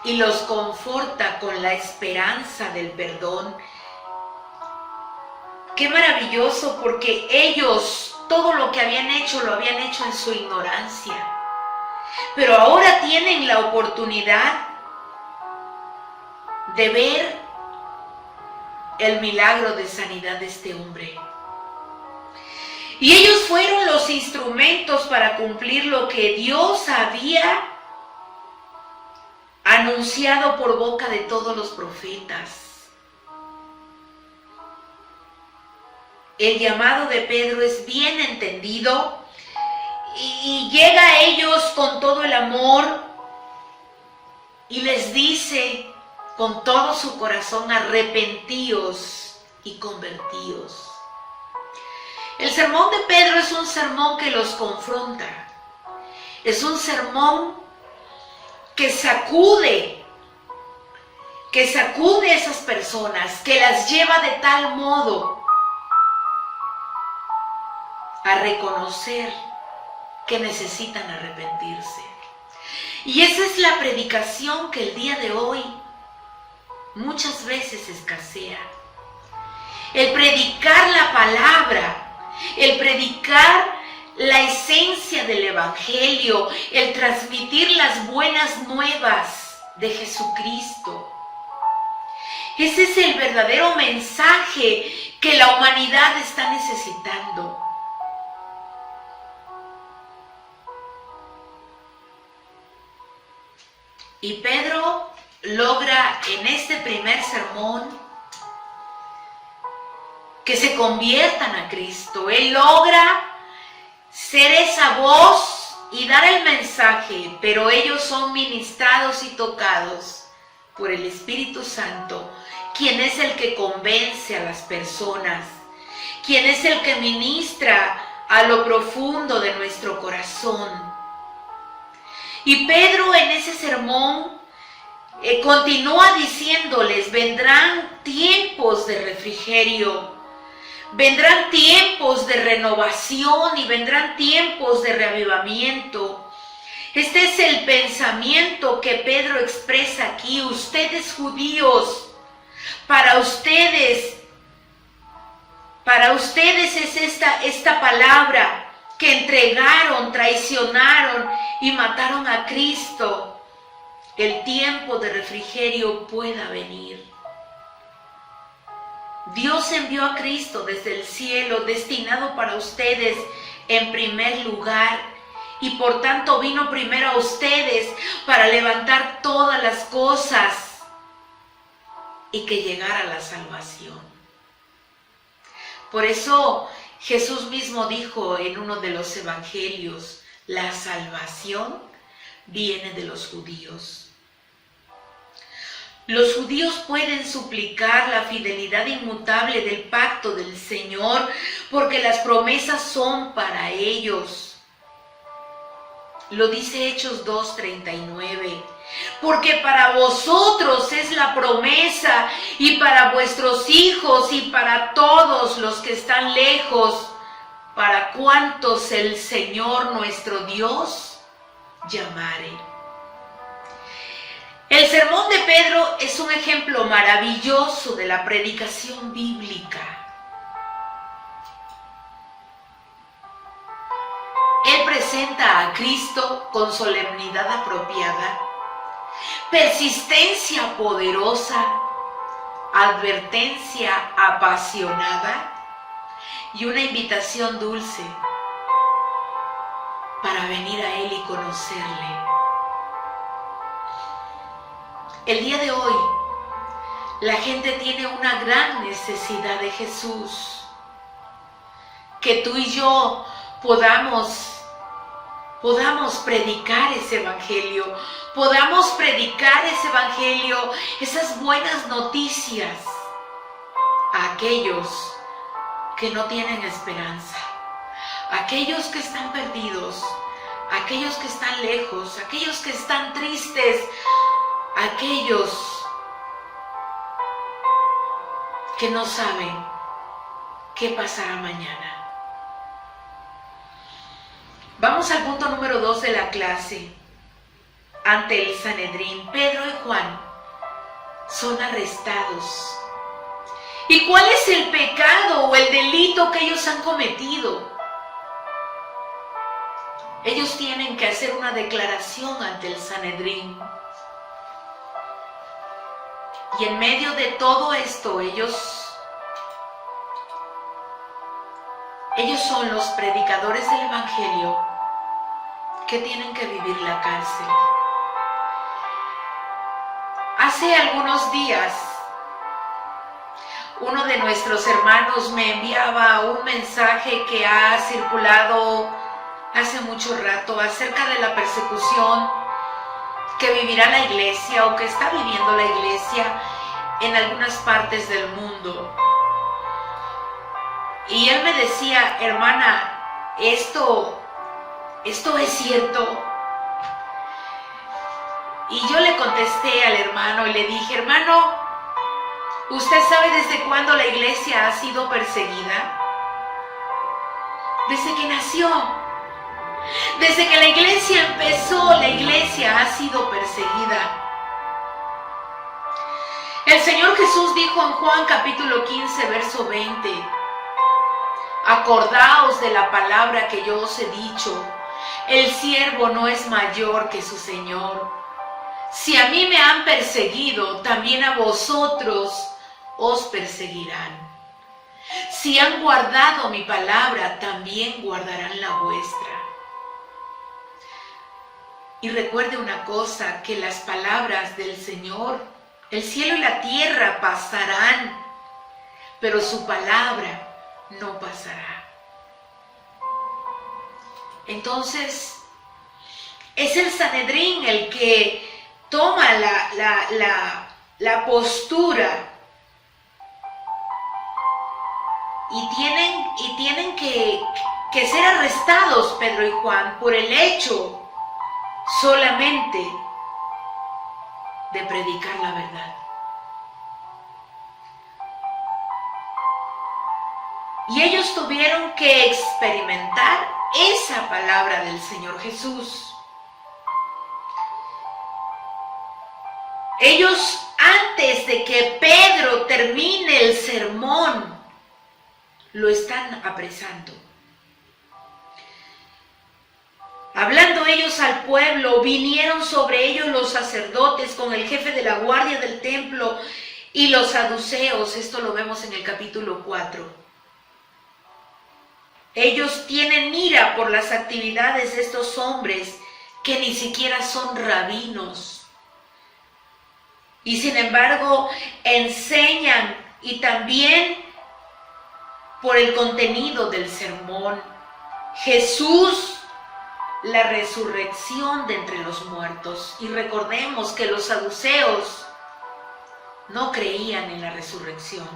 Y los conforta con la esperanza del perdón. Qué maravilloso, porque ellos todo lo que habían hecho lo habían hecho en su ignorancia. Pero ahora tienen la oportunidad de ver el milagro de sanidad de este hombre. Y ellos fueron los instrumentos para cumplir lo que Dios había anunciado por boca de todos los profetas. El llamado de Pedro es bien entendido y llega a ellos con todo el amor y les dice con todo su corazón: arrepentíos y convertíos. El sermón de Pedro es un sermón que los confronta. Es un sermón que sacude a esas personas, que las lleva de tal modo a reconocer que necesitan arrepentirse. Y esa es la predicación que el día de hoy muchas veces escasea. El predicar la palabra, el predicar la esencia del Evangelio, el transmitir las buenas nuevas de Jesucristo. Ese es el verdadero mensaje que la humanidad está necesitando. Y Pedro logra en este primer sermón que se conviertan a Cristo. Él logra ser esa voz y dar el mensaje, pero ellos son ministrados y tocados por el Espíritu Santo, quien es el que convence a las personas, quien es el que ministra a lo profundo de nuestro corazón. Y Pedro en ese sermón continúa diciéndoles: vendrán tiempos de refrigerio, vendrán tiempos de renovación y vendrán tiempos de reavivamiento. Este es el pensamiento que Pedro expresa aquí. Ustedes judíos, para ustedes es esta palabra que entregaron, traicionaron y mataron a Cristo. El tiempo de refrigerio pueda venir. Dios envió a Cristo desde el cielo, destinado para ustedes en primer lugar, y por tanto vino primero a ustedes para levantar todas las cosas y que llegara la salvación. Por eso Jesús mismo dijo en uno de los evangelios: la salvación viene de los judíos. Los judíos pueden suplicar la fidelidad inmutable del pacto del Señor porque las promesas son para ellos. Lo dice Hechos 2:39. Porque para vosotros es la promesa, y para vuestros hijos, y para todos los que están lejos, para cuantos el Señor nuestro Dios llamare. El sermón de Pedro es un ejemplo maravilloso de la predicación bíblica. Él presenta a Cristo con solemnidad apropiada, persistencia poderosa, advertencia apasionada y una invitación dulce para venir a Él y conocerle. El día de hoy, la gente tiene una gran necesidad de Jesús. Que tú y yo podamos predicar ese evangelio, esas buenas noticias a aquellos que no tienen esperanza, a aquellos que están perdidos, a aquellos que están lejos, a aquellos que están tristes, a aquellos que no saben qué pasará mañana. Vamos al punto número 2 de la clase. Ante el Sanedrín, Pedro y Juan son arrestados. ¿Y cuál es el pecado o el delito que ellos han cometido? Ellos tienen que hacer una declaración ante el Sanedrín. Y en medio de todo esto, ellos son los predicadores del Evangelio que tienen que vivir la cárcel. Hace algunos días, uno de nuestros hermanos me enviaba un mensaje que ha circulado hace mucho rato acerca de la persecución que vivirá la iglesia o que está viviendo la iglesia en algunas partes del mundo. Y él me decía, hermana, ¿esto es cierto? Y yo le contesté al hermano y le dije, hermano, ¿usted sabe desde cuándo la iglesia ha sido perseguida? Desde que nació. Desde que la iglesia empezó, la iglesia ha sido perseguida. El Señor Jesús dijo en Juan capítulo 15, verso 20, acordaos de la palabra que yo os he dicho, el siervo no es mayor que su Señor. Si a mí me han perseguido, también a vosotros os perseguirán. Si han guardado mi palabra, también guardarán la vuestra. Y recuerde una cosa, que las palabras del Señor, el cielo y la tierra pasarán, pero su palabra no pasará. Entonces, es el Sanedrín el que toma la postura y tienen que ser arrestados Pedro y Juan por el hecho solamente de predicar la verdad. Y ellos tuvieron que experimentar esa palabra del Señor Jesús. Ellos, antes de que Pedro termine el sermón, lo están apresando. Hablando ellos al pueblo, vinieron sobre ellos los sacerdotes con el jefe de la guardia del templo y los saduceos. Esto lo vemos en el capítulo 4. Ellos tienen ira por las actividades de estos hombres que ni siquiera son rabinos. Y sin embargo, enseñan, y también por el contenido del sermón, Jesús, la resurrección de entre los muertos. Y recordemos que los saduceos no creían en la resurrección.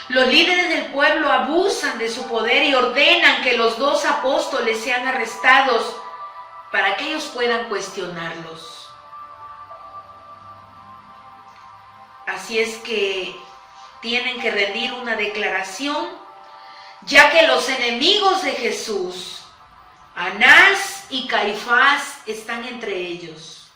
Los líderes del pueblo abusan de su poder y ordenan que los 2 apóstoles sean arrestados para que ellos puedan cuestionarlos. Así es que tienen que rendir una declaración, ya que los enemigos de Jesús, Anás y Caifás, están entre ellos.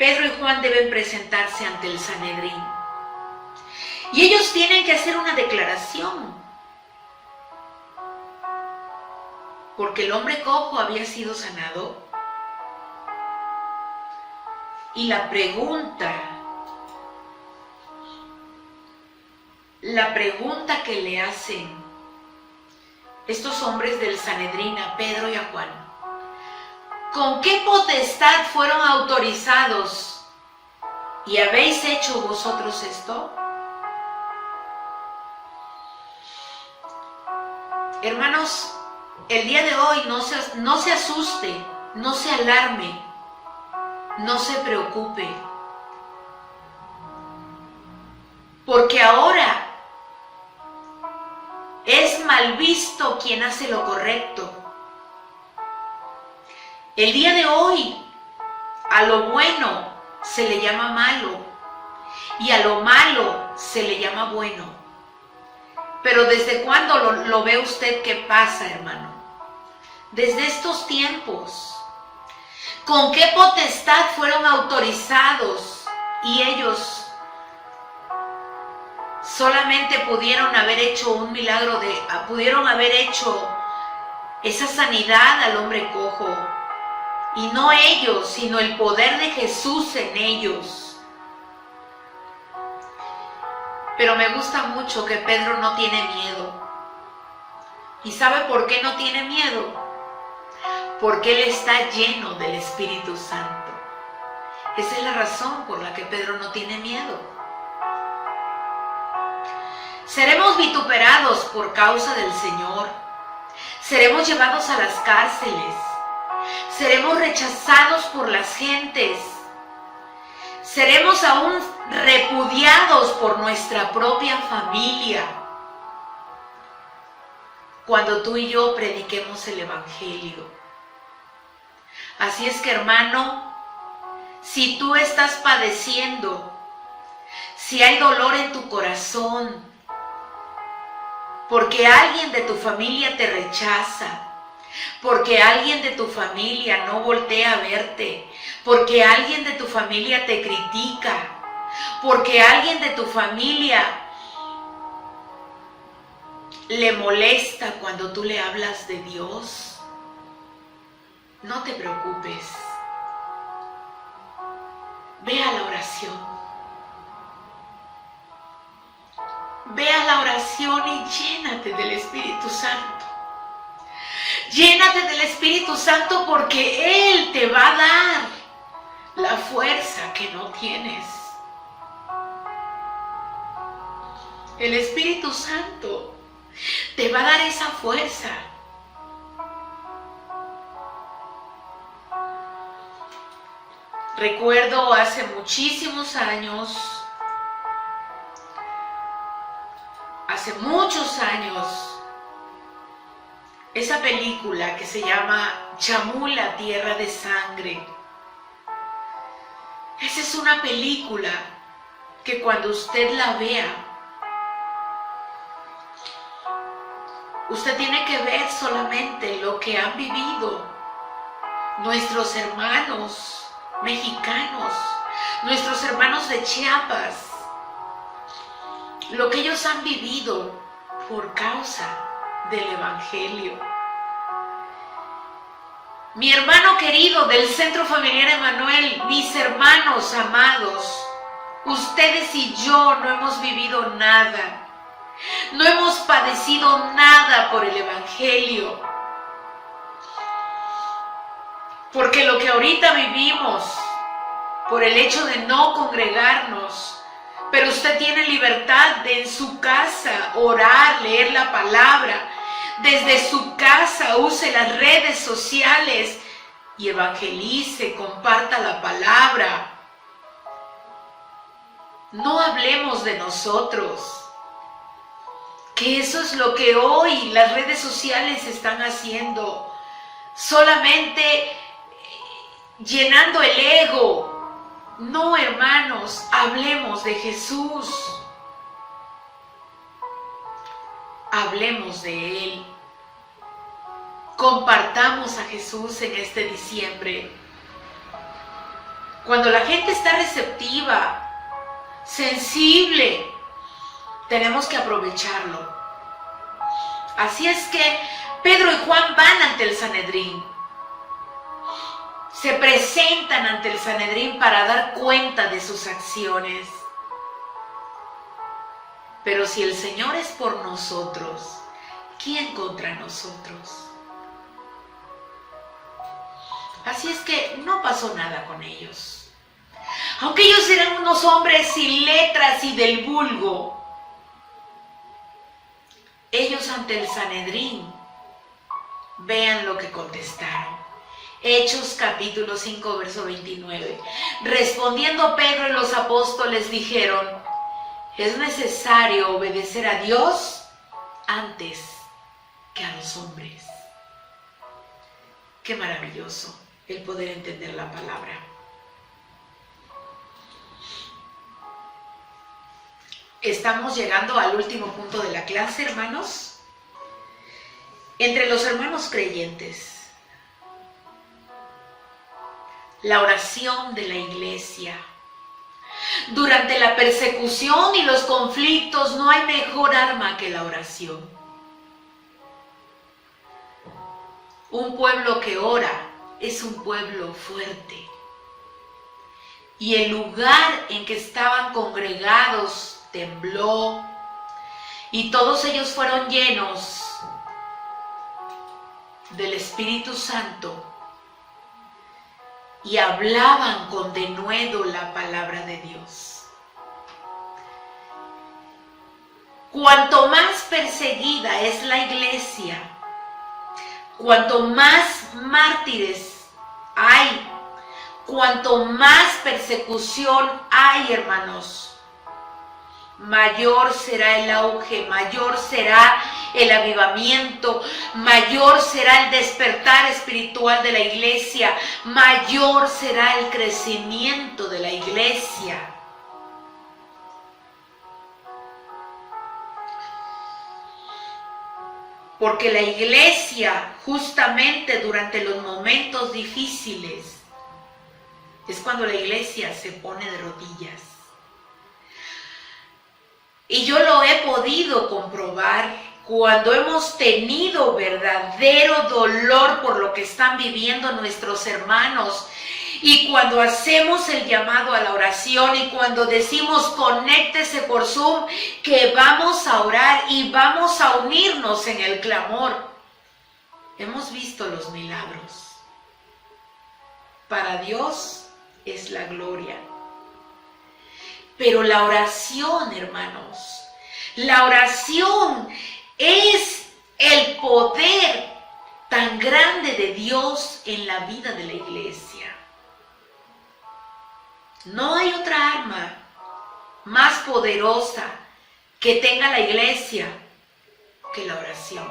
Pedro y Juan deben presentarse ante el Sanedrín. Y ellos tienen que hacer una declaración. Porque el hombre cojo había sido sanado. Y la pregunta que le hacen estos hombres del Sanedrín a Pedro y a Juan: ¿con qué potestad fueron autorizados y habéis hecho vosotros esto? Hermanos, el día de hoy no se asuste, no se alarme, no se preocupe, porque ahora es mal visto quien hace lo correcto. El día de hoy, a lo bueno se le llama malo y a lo malo se le llama bueno. Pero ¿desde cuándo lo ve usted que pasa, hermano? Desde estos tiempos. ¿Con qué potestad fueron autorizados? Y ellos solamente pudieron haber hecho un milagro, pudieron haber hecho esa sanidad al hombre cojo. Y no ellos, sino el poder de Jesús en ellos. Pero me gusta mucho que Pedro no tiene miedo. ¿Y sabe por qué no tiene miedo? Porque él está lleno del Espíritu Santo. Esa es la razón por la que Pedro no tiene miedo. Seremos vituperados por causa del Señor. Seremos llevados a las cárceles. Seremos rechazados por las gentes. Seremos aún repudiados por nuestra propia familia cuando tú y yo prediquemos el Evangelio. Así es que, hermano, si tú estás padeciendo, si hay dolor en tu corazón, porque alguien de tu familia te rechaza, porque alguien de tu familia no voltea a verte, porque alguien de tu familia te critica, porque alguien de tu familia le molesta cuando tú le hablas de Dios, no te preocupes. Ve a la oración. Ve a la oración y llénate del Espíritu Santo. Llénate del Espíritu Santo porque Él te va a dar la fuerza que no tienes. El Espíritu Santo te va a dar esa fuerza. Recuerdo hace muchísimos años, hace muchos años, esa película que se llama Chamula, Tierra de Sangre. Esa es una película que cuando usted la vea, usted tiene que ver solamente lo que han vivido nuestros hermanos mexicanos, nuestros hermanos de Chiapas, lo que ellos han vivido por causa del Evangelio. Mi hermano querido del Centro Familiar Emanuel, mis hermanos amados, ustedes y yo no hemos vivido nada, no hemos padecido nada por el Evangelio. Porque lo que ahorita vivimos, por el hecho de no congregarnos, pero usted tiene libertad de en su casa orar, leer la palabra. Desde su casa use las redes sociales y evangelice, comparta la palabra. No hablemos de nosotros, que eso es lo que hoy las redes sociales están haciendo, solamente llenando el ego. No, hermanos, hablemos de Jesús. Hablemos de Él. Compartamos a Jesús en este diciembre. Cuando la gente está receptiva, sensible, tenemos que aprovecharlo. Así es que Pedro y Juan van ante el Sanedrín. Se presentan ante el Sanedrín para dar cuenta de sus acciones. Pero si el Señor es por nosotros, ¿quién contra nosotros? Así es que no pasó nada con ellos. Aunque ellos eran unos hombres sin letras y del vulgo, ellos ante el Sanedrín, vean lo que contestaron. Hechos capítulo 5, verso 29. Respondiendo Pedro y los apóstoles dijeron: es necesario obedecer a Dios antes que a los hombres. Qué maravilloso el poder entender la palabra. Estamos llegando al último punto de la clase, hermanos. Entre los hermanos creyentes, la oración de la iglesia. Durante la persecución y los conflictos no hay mejor arma que la oración. Un pueblo que ora es un pueblo fuerte. Y el lugar en que estaban congregados tembló y todos ellos fueron llenos del Espíritu Santo y hablaban con denuedo la palabra de Dios. Cuanto más perseguida es la iglesia, cuanto más mártires hay, cuanto más persecución hay, hermanos, mayor será el auge, mayor será el avivamiento, mayor será el despertar espiritual de la iglesia, mayor será el crecimiento de la iglesia. Porque la iglesia, justamente durante los momentos difíciles, es cuando la iglesia se pone de rodillas. Y yo lo he podido comprobar cuando hemos tenido verdadero dolor por lo que están viviendo nuestros hermanos. Y cuando hacemos el llamado a la oración y cuando decimos conéctese por Zoom, que vamos a orar y vamos a unirnos en el clamor, hemos visto los milagros. Para Dios es la gloria. Pero la oración, hermanos, la oración es el poder tan grande de Dios en la vida de la iglesia. No hay otra arma más poderosa que tenga la iglesia que la oración.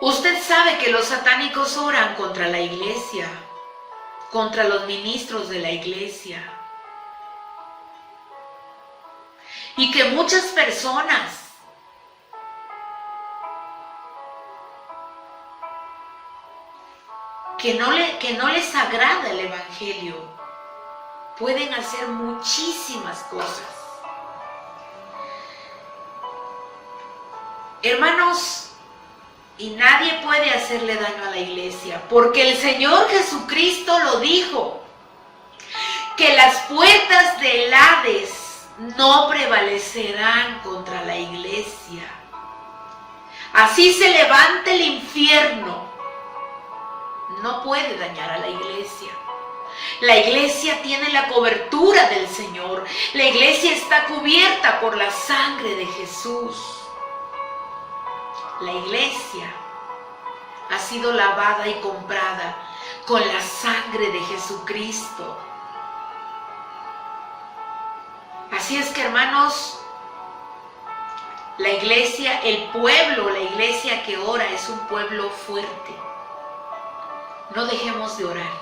Usted sabe que los satánicos oran contra la iglesia, contra los ministros de la iglesia. Y que muchas personas que no les agrada el evangelio pueden hacer muchísimas cosas. Hermanos, y nadie puede hacerle daño a la iglesia, porque el Señor Jesucristo lo dijo, que las puertas del Hades no prevalecerán contra la iglesia. Así se levante el infierno, no puede dañar a la iglesia. La iglesia tiene la cobertura del Señor. La iglesia está cubierta por la sangre de Jesús. La iglesia ha sido lavada y comprada con la sangre de Jesucristo. Así es que, hermanos, la iglesia, el pueblo, la iglesia que ora es un pueblo fuerte. No dejemos de orar.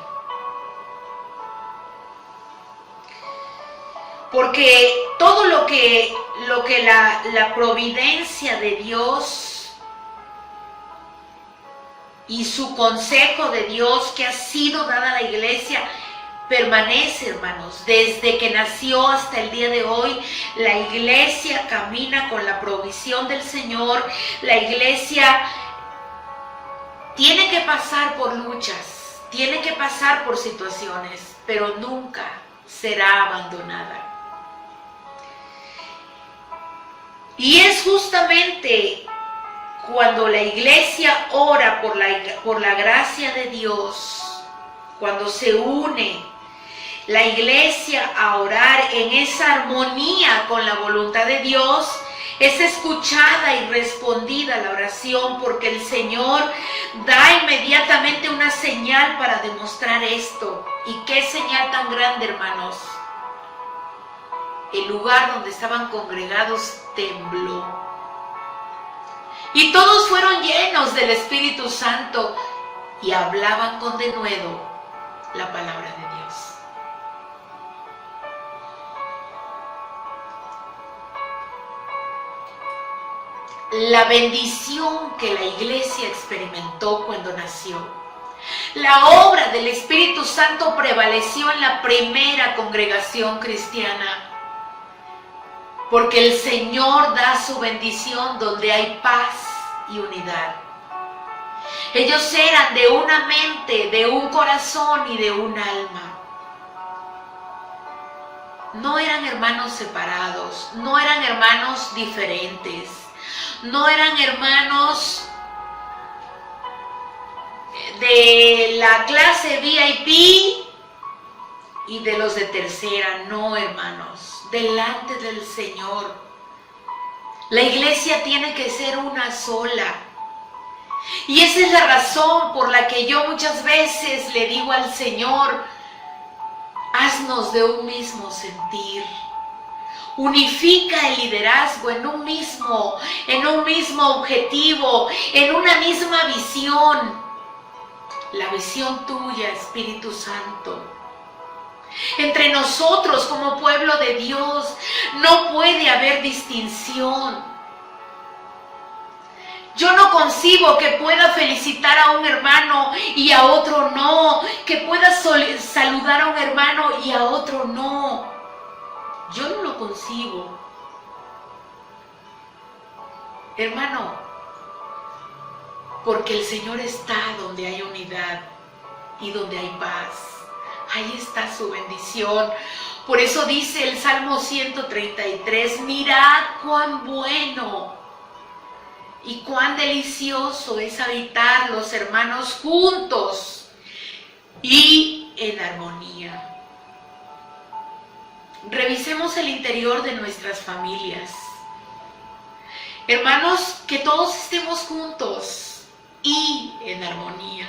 Porque todo lo que la providencia de Dios y su consejo de Dios que ha sido dada a la iglesia permanece, hermanos. Desde que nació hasta el día de hoy, la iglesia camina con la provisión del Señor. La iglesia tiene que pasar por luchas, tiene que pasar por situaciones, pero nunca será abandonada. Y es justamente cuando la iglesia ora por la gracia de Dios, cuando se une la iglesia a orar en esa armonía con la voluntad de Dios, es escuchada y respondida la oración, porque el Señor da inmediatamente una señal para demostrar esto. ¿Y qué señal tan grande, hermanos? El lugar donde estaban congregados tembló. Y todos fueron llenos del Espíritu Santo y hablaban con denuedo la palabra de Dios. La bendición que la iglesia experimentó cuando nació. La obra del Espíritu Santo prevaleció en la primera congregación cristiana. Porque el Señor da su bendición donde hay paz y unidad. Ellos eran de una mente, de un corazón y de un alma. No eran hermanos separados, no eran hermanos diferentes, no eran hermanos de la clase VIP y de los de tercera, no, hermanos. Delante del Señor, la iglesia tiene que ser una sola. Y esa es la razón por la que yo muchas veces le digo al Señor: haznos de un mismo sentir. Unifica el liderazgo en un mismo objetivo, en una misma visión. La visión tuya, Espíritu Santo. Entre nosotros como pueblo de Dios no puede haber distinción. Yo no concibo que pueda felicitar a un hermano y a otro no, que pueda saludar a un hermano y a otro no. Yo no lo concibo. Hermano, porque el Señor está donde hay unidad y donde hay paz. Ahí está su bendición. Por eso dice el Salmo 133, mirad cuán bueno y cuán delicioso es habitar los hermanos juntos y en armonía. Revisemos el interior de nuestras familias. Hermanos, que todos estemos juntos y en armonía.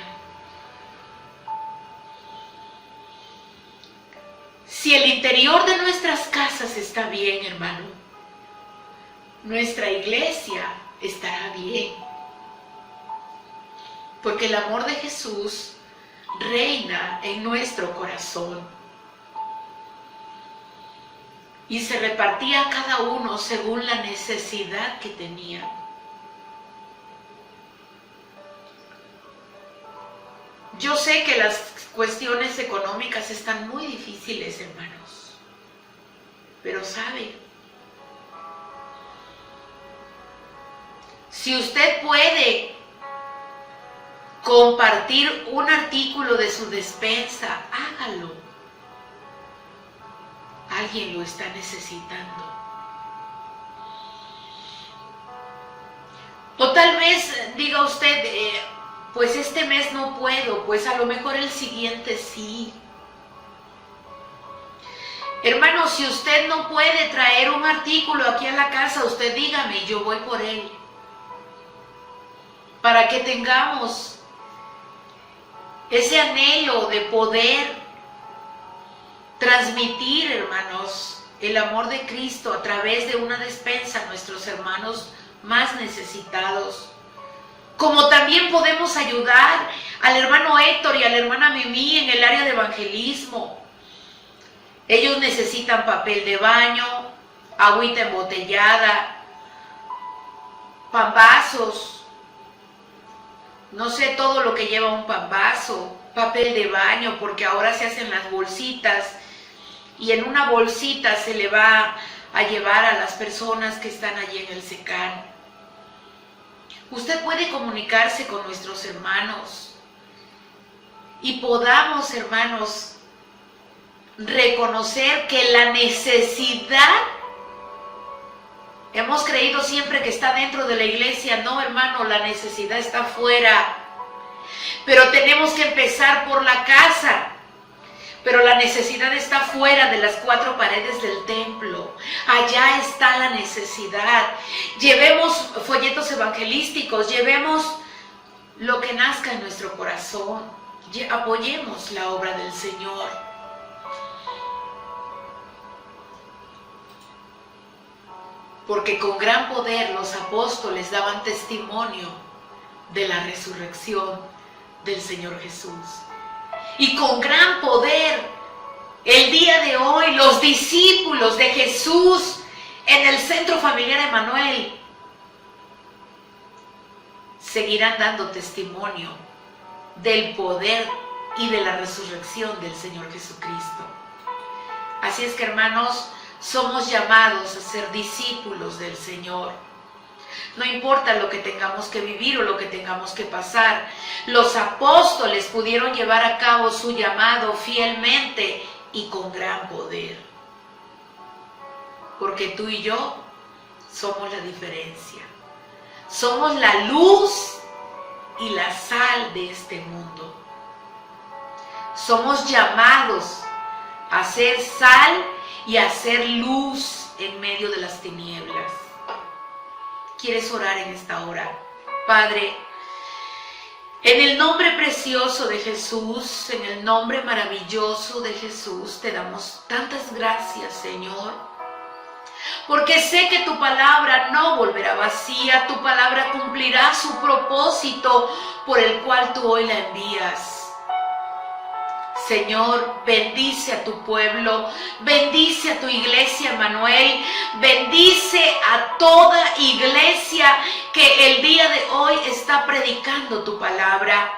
Si el interior de nuestras casas está bien, hermano, nuestra iglesia estará bien. Porque el amor de Jesús reina en nuestro corazón. Y se repartía a cada uno según la necesidad que tenía. Yo sé que las cuestiones económicas están muy difíciles, hermanos. Pero ¿sabe? Si usted puede compartir un artículo de su despensa, hágalo. Alguien lo está necesitando. O tal vez diga usted, pues este mes no puedo, pues a lo mejor el siguiente sí. Hermano, si usted no puede traer un artículo aquí a la casa, usted dígame, yo voy por él. Para que tengamos ese anhelo de poder transmitir, hermanos, el amor de Cristo a través de una despensa a nuestros hermanos más necesitados. Como también podemos ayudar al hermano Héctor y a la hermana Mimi en el área de evangelismo. Ellos necesitan papel de baño, agüita embotellada, pambazos, no sé, todo lo que lleva un pambazo, papel de baño, porque ahora se hacen las bolsitas y en una bolsita se le va a llevar a las personas que están allí en el SECAN. Usted puede comunicarse con nuestros hermanos y podamos, hermanos, reconocer que la necesidad, hemos creído siempre que está dentro de la iglesia. No, hermano, la necesidad está afuera. Pero tenemos que empezar por la casa. Pero la necesidad está fuera de las 4 paredes del templo. Allá está la necesidad. Llevemos folletos evangelísticos, llevemos lo que nazca en nuestro corazón. Apoyemos la obra del Señor. Porque con gran poder los apóstoles daban testimonio de la resurrección del Señor Jesús. Y con gran poder, el día de hoy, los discípulos de Jesús en el Centro Familiar Emanuel seguirán dando testimonio del poder y de la resurrección del Señor Jesucristo. Así es que, hermanos, somos llamados a ser discípulos del Señor. No importa lo que tengamos que vivir o lo que tengamos que pasar. Los apóstoles pudieron llevar a cabo su llamado fielmente y con gran poder. Porque tú y yo somos la diferencia. Somos la luz y la sal de este mundo. Somos llamados a ser sal y a ser luz en medio de las tinieblas. ¿Quieres orar en esta hora? Padre, en el nombre precioso de Jesús, en el nombre maravilloso de Jesús, te damos tantas gracias, Señor, porque sé que tu palabra no volverá vacía, tu palabra cumplirá su propósito por el cual tú hoy la envías. Señor, bendice a tu pueblo, bendice a tu iglesia, Emanuel, bendice a toda iglesia que el día de hoy está predicando tu palabra,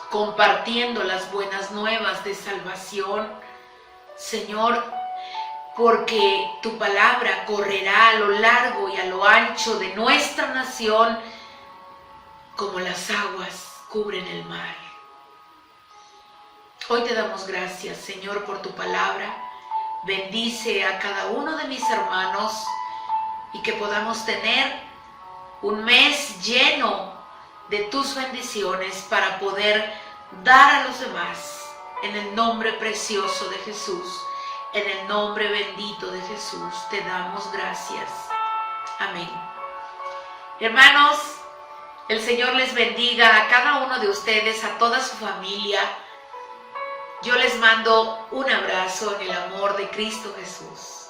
compartiendo las buenas nuevas de salvación. Señor, porque tu palabra correrá a lo largo y a lo ancho de nuestra nación como las aguas cubren el mar. Hoy te damos gracias, Señor, por tu palabra. Bendice a cada uno de mis hermanos y que podamos tener un mes lleno de tus bendiciones para poder dar a los demás. En el nombre precioso de Jesús, en el nombre bendito de Jesús, te damos gracias. Amén. Hermanos, el Señor les bendiga a cada uno de ustedes, a toda su familia. Yo les mando un abrazo en el amor de Cristo Jesús.